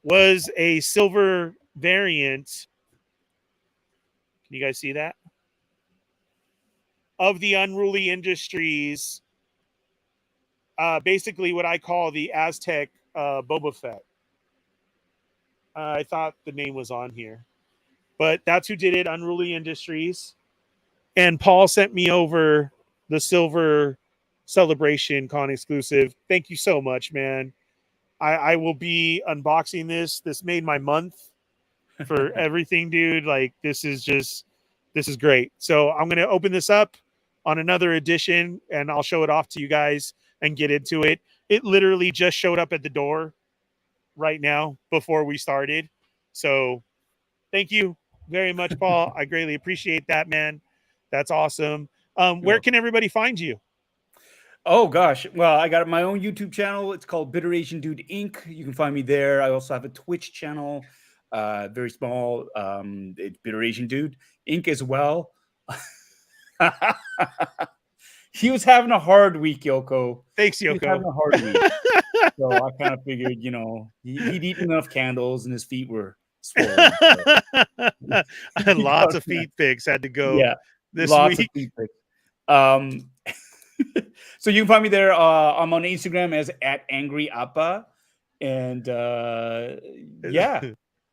was a silver variant. Can you guys see that? Of the Unruly Industries. Basically what I call the Aztec Boba Fett. I thought the name was on here. But that's who did it, Unruly Industries. And Paul sent me over the silver Celebration Con exclusive. Thank you so much, man. I will be unboxing this. This made my month for everything, dude. Like, this is great. So I'm going to open this up on another edition, and I'll show it off to you guys and get into it. It literally just showed up at the door right now before we started. So thank you very much, Paul. I greatly appreciate that, man. That's awesome. Where can everybody find you? Oh, gosh. Well, I got my own YouTube channel. It's called Bitter Asian Dude Inc. You can find me there. I also have a Twitch channel, very small. It's Bitter Asian Dude Inc. as well. He was having a hard week, Yoko. Thanks, Yoko. He was having a hard week. So I kind of figured, he'd eaten enough candles and his feet were swollen. So. Lots of feet pics had to go this lots week. Of feet pics. So you can find me there. I'm on Instagram as @AngryAppa, and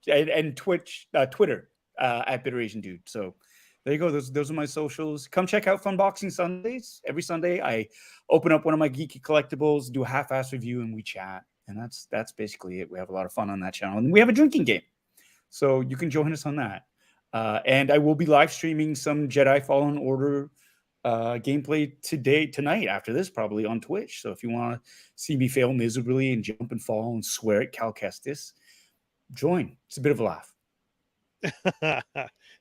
and Twitter @Bitter Asian Dude. So there you go. Those are my socials. Come check out Funboxing Sundays. Every Sunday, I open up one of my geeky collectibles, do a half-ass review, and we chat. And that's basically it. We have a lot of fun on that channel, and we have a drinking game, so you can join us on that. And I will be live streaming some Jedi Fallen Order gameplay tonight after this, probably on Twitch. So if you want to see me fail miserably and jump and fall and swear at Cal Kestis, join. It's a bit of a laugh.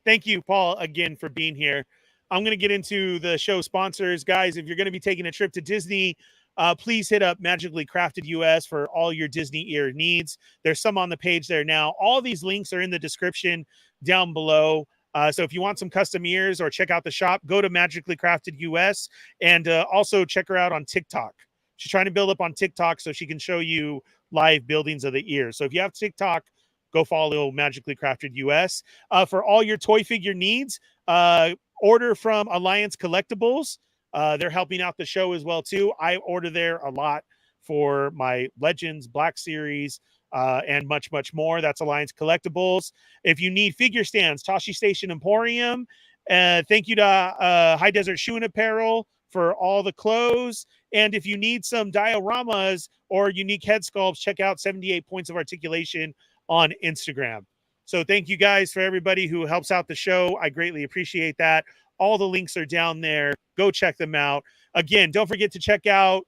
Thank you, Paul, again for being here. I'm going to get into the show sponsors. Guys, if you're going to be taking a trip to Disney, please hit up Magically Crafted US for all your Disney ear needs. There's some on the page there now. All these links are in the description down below. So if you want some custom ears or check out the shop, go to Magically Crafted US, and also check her out on TikTok. She's trying to build up on TikTok so she can show you live buildings of the ears. So if you have TikTok, go follow Magically Crafted US. For all your toy figure needs, order from Alliance Collectibles. They're helping out the show as well, too. I order there a lot for my Legends, Black Series, and much, much more. That's Alliance Collectibles. If you need figure stands, Tashi Station Emporium. Thank you to High Desert Shoe and Apparel for all the clothes. And if you need some dioramas or unique head sculpts, check out 78 Points of Articulation on Instagram. So thank you guys for everybody who helps out the show. I greatly appreciate that. All the links are down there. Go check them out. Again, don't forget to check out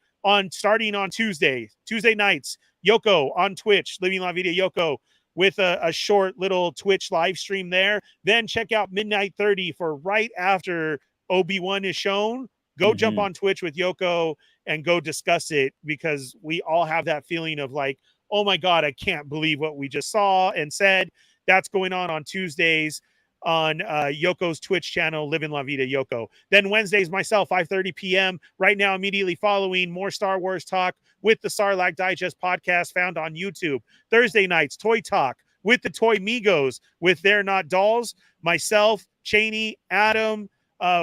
starting on Tuesday nights, Yoko on Twitch, Living La Vida Yoko, with a short little Twitch live stream there. Then check out Midnight 30 for right after Obi-Wan is shown. Go jump on Twitch with Yoko and go discuss it, because we all have that feeling of like, oh my God, I can't believe what we just saw and said. That's going on Tuesdays on Yoko's Twitch channel, Live in La Vida Yoko. Then Wednesdays, myself, 5:30 p.m. Right now, immediately following, more Star Wars talk with the Sarlacc Digest podcast found on YouTube. Thursday nights, Toy Talk with the Toy Migos with They're Not Dolls. Myself, Cheney, Adam,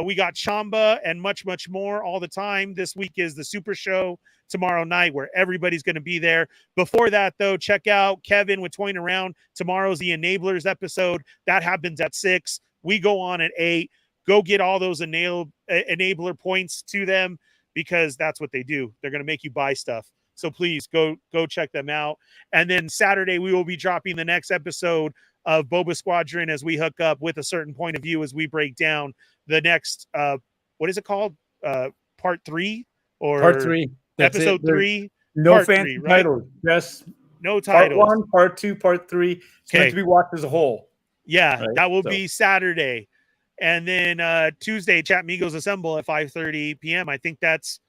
we got Chamba and much, much more all the time. This week is the Super Show tomorrow night, where everybody's going to be there. Before that, though, check out Kevin with Toying Around. Tomorrow's the Enablers episode. That happens at 6. We go on at 8. Go get all those enabler points to them, because that's what they do. They're going to make you buy stuff. So please go check them out. And then Saturday, we will be dropping the next episode of Boba Squadron as we hook up with a certain point of view as we break down the next, what is it called? Part 3? Or Part 3. That's episode 3. No part fancy 3, right? titles. Just no titles. Part 1, Part 2, Part 3. It's meant to be watched as a whole. Yeah, right? That will be Saturday. And then Tuesday, Chat Migos Assemble at 5:30 p.m. I think that's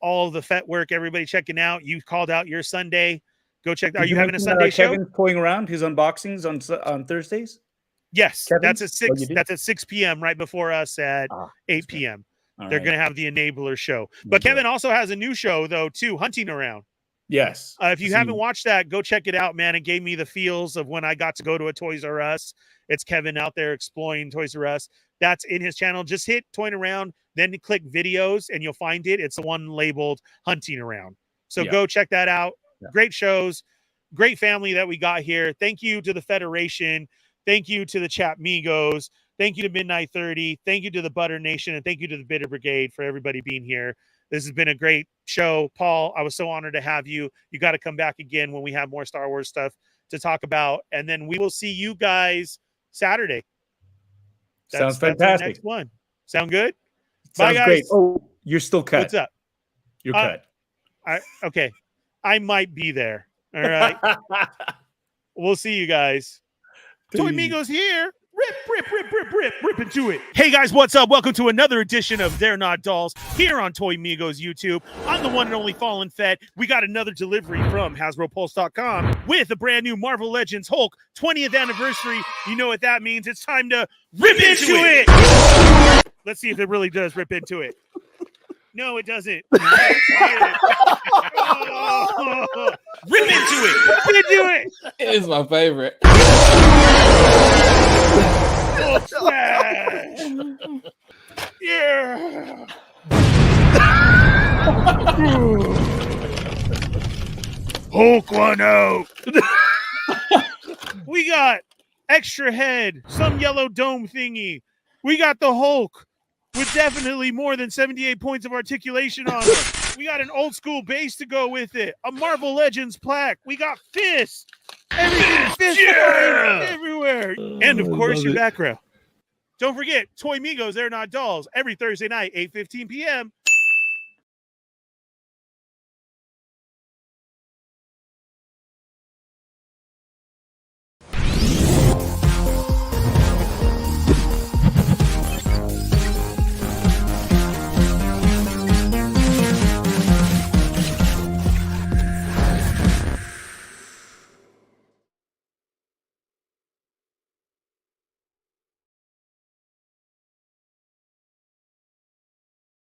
all the Fett work. Everybody checking out. You called out your Sunday. Go check. Are you having a Sunday show? Kevin's Toying Around his unboxings on Thursdays? Yes, Kevin? That's at 6. That's at 6 p.m. right before us at 8 p.m. They're going to have the Enabler show. But Kevin also has a new show, though, too, Hunting Around. Yes. If you haven't watched that, go check it out, man. It gave me the feels of when I got to go to a Toys R Us. It's Kevin out there exploring Toys R Us. That's in his channel. Just hit Toying Around, then click videos, and you'll find it. It's the one labeled Hunting Around. So go check that out. Yeah. Great shows. Great family that we got here. Thank you to the Federation. Thank you to the Chat Migos. Thank you to Midnight 30. Thank you to the Butter Nation. And thank you to the Bitter Brigade for everybody being here. This has been a great show. Paul, I was so honored to have you. You got to come back again when we have more Star Wars stuff to talk about. And then we will see you guys Saturday. Sounds fantastic. Next one. Sound good? Sounds Bye, guys. great. Oh, you're still cut. What's up? You're cut. Okay. I might be there. All right. We'll see you guys. Toy Migos here. Rip into it. Hey guys, what's up? Welcome to another edition of They're Not Dolls here on Toy Migos YouTube. I'm the one and only Fallen Fett. We got another delivery from HasbroPulse.com with a brand new Marvel Legends Hulk 20th anniversary. You know what that means. It's time to rip into it. Let's see if it really does rip into it. No, it doesn't. Rip into it. Rip into it. It is my favorite. Yeah. Hulk one out. We got extra head, some yellow dome thingy. We got the Hulk with definitely more than 78 points of articulation on it. We got an old school base to go with it. A Marvel Legends plaque. We got fists. Everything fist everywhere. And of course, your background. Don't forget, Toy Migos, They're Not Dolls, every Thursday night, 8:15 p.m.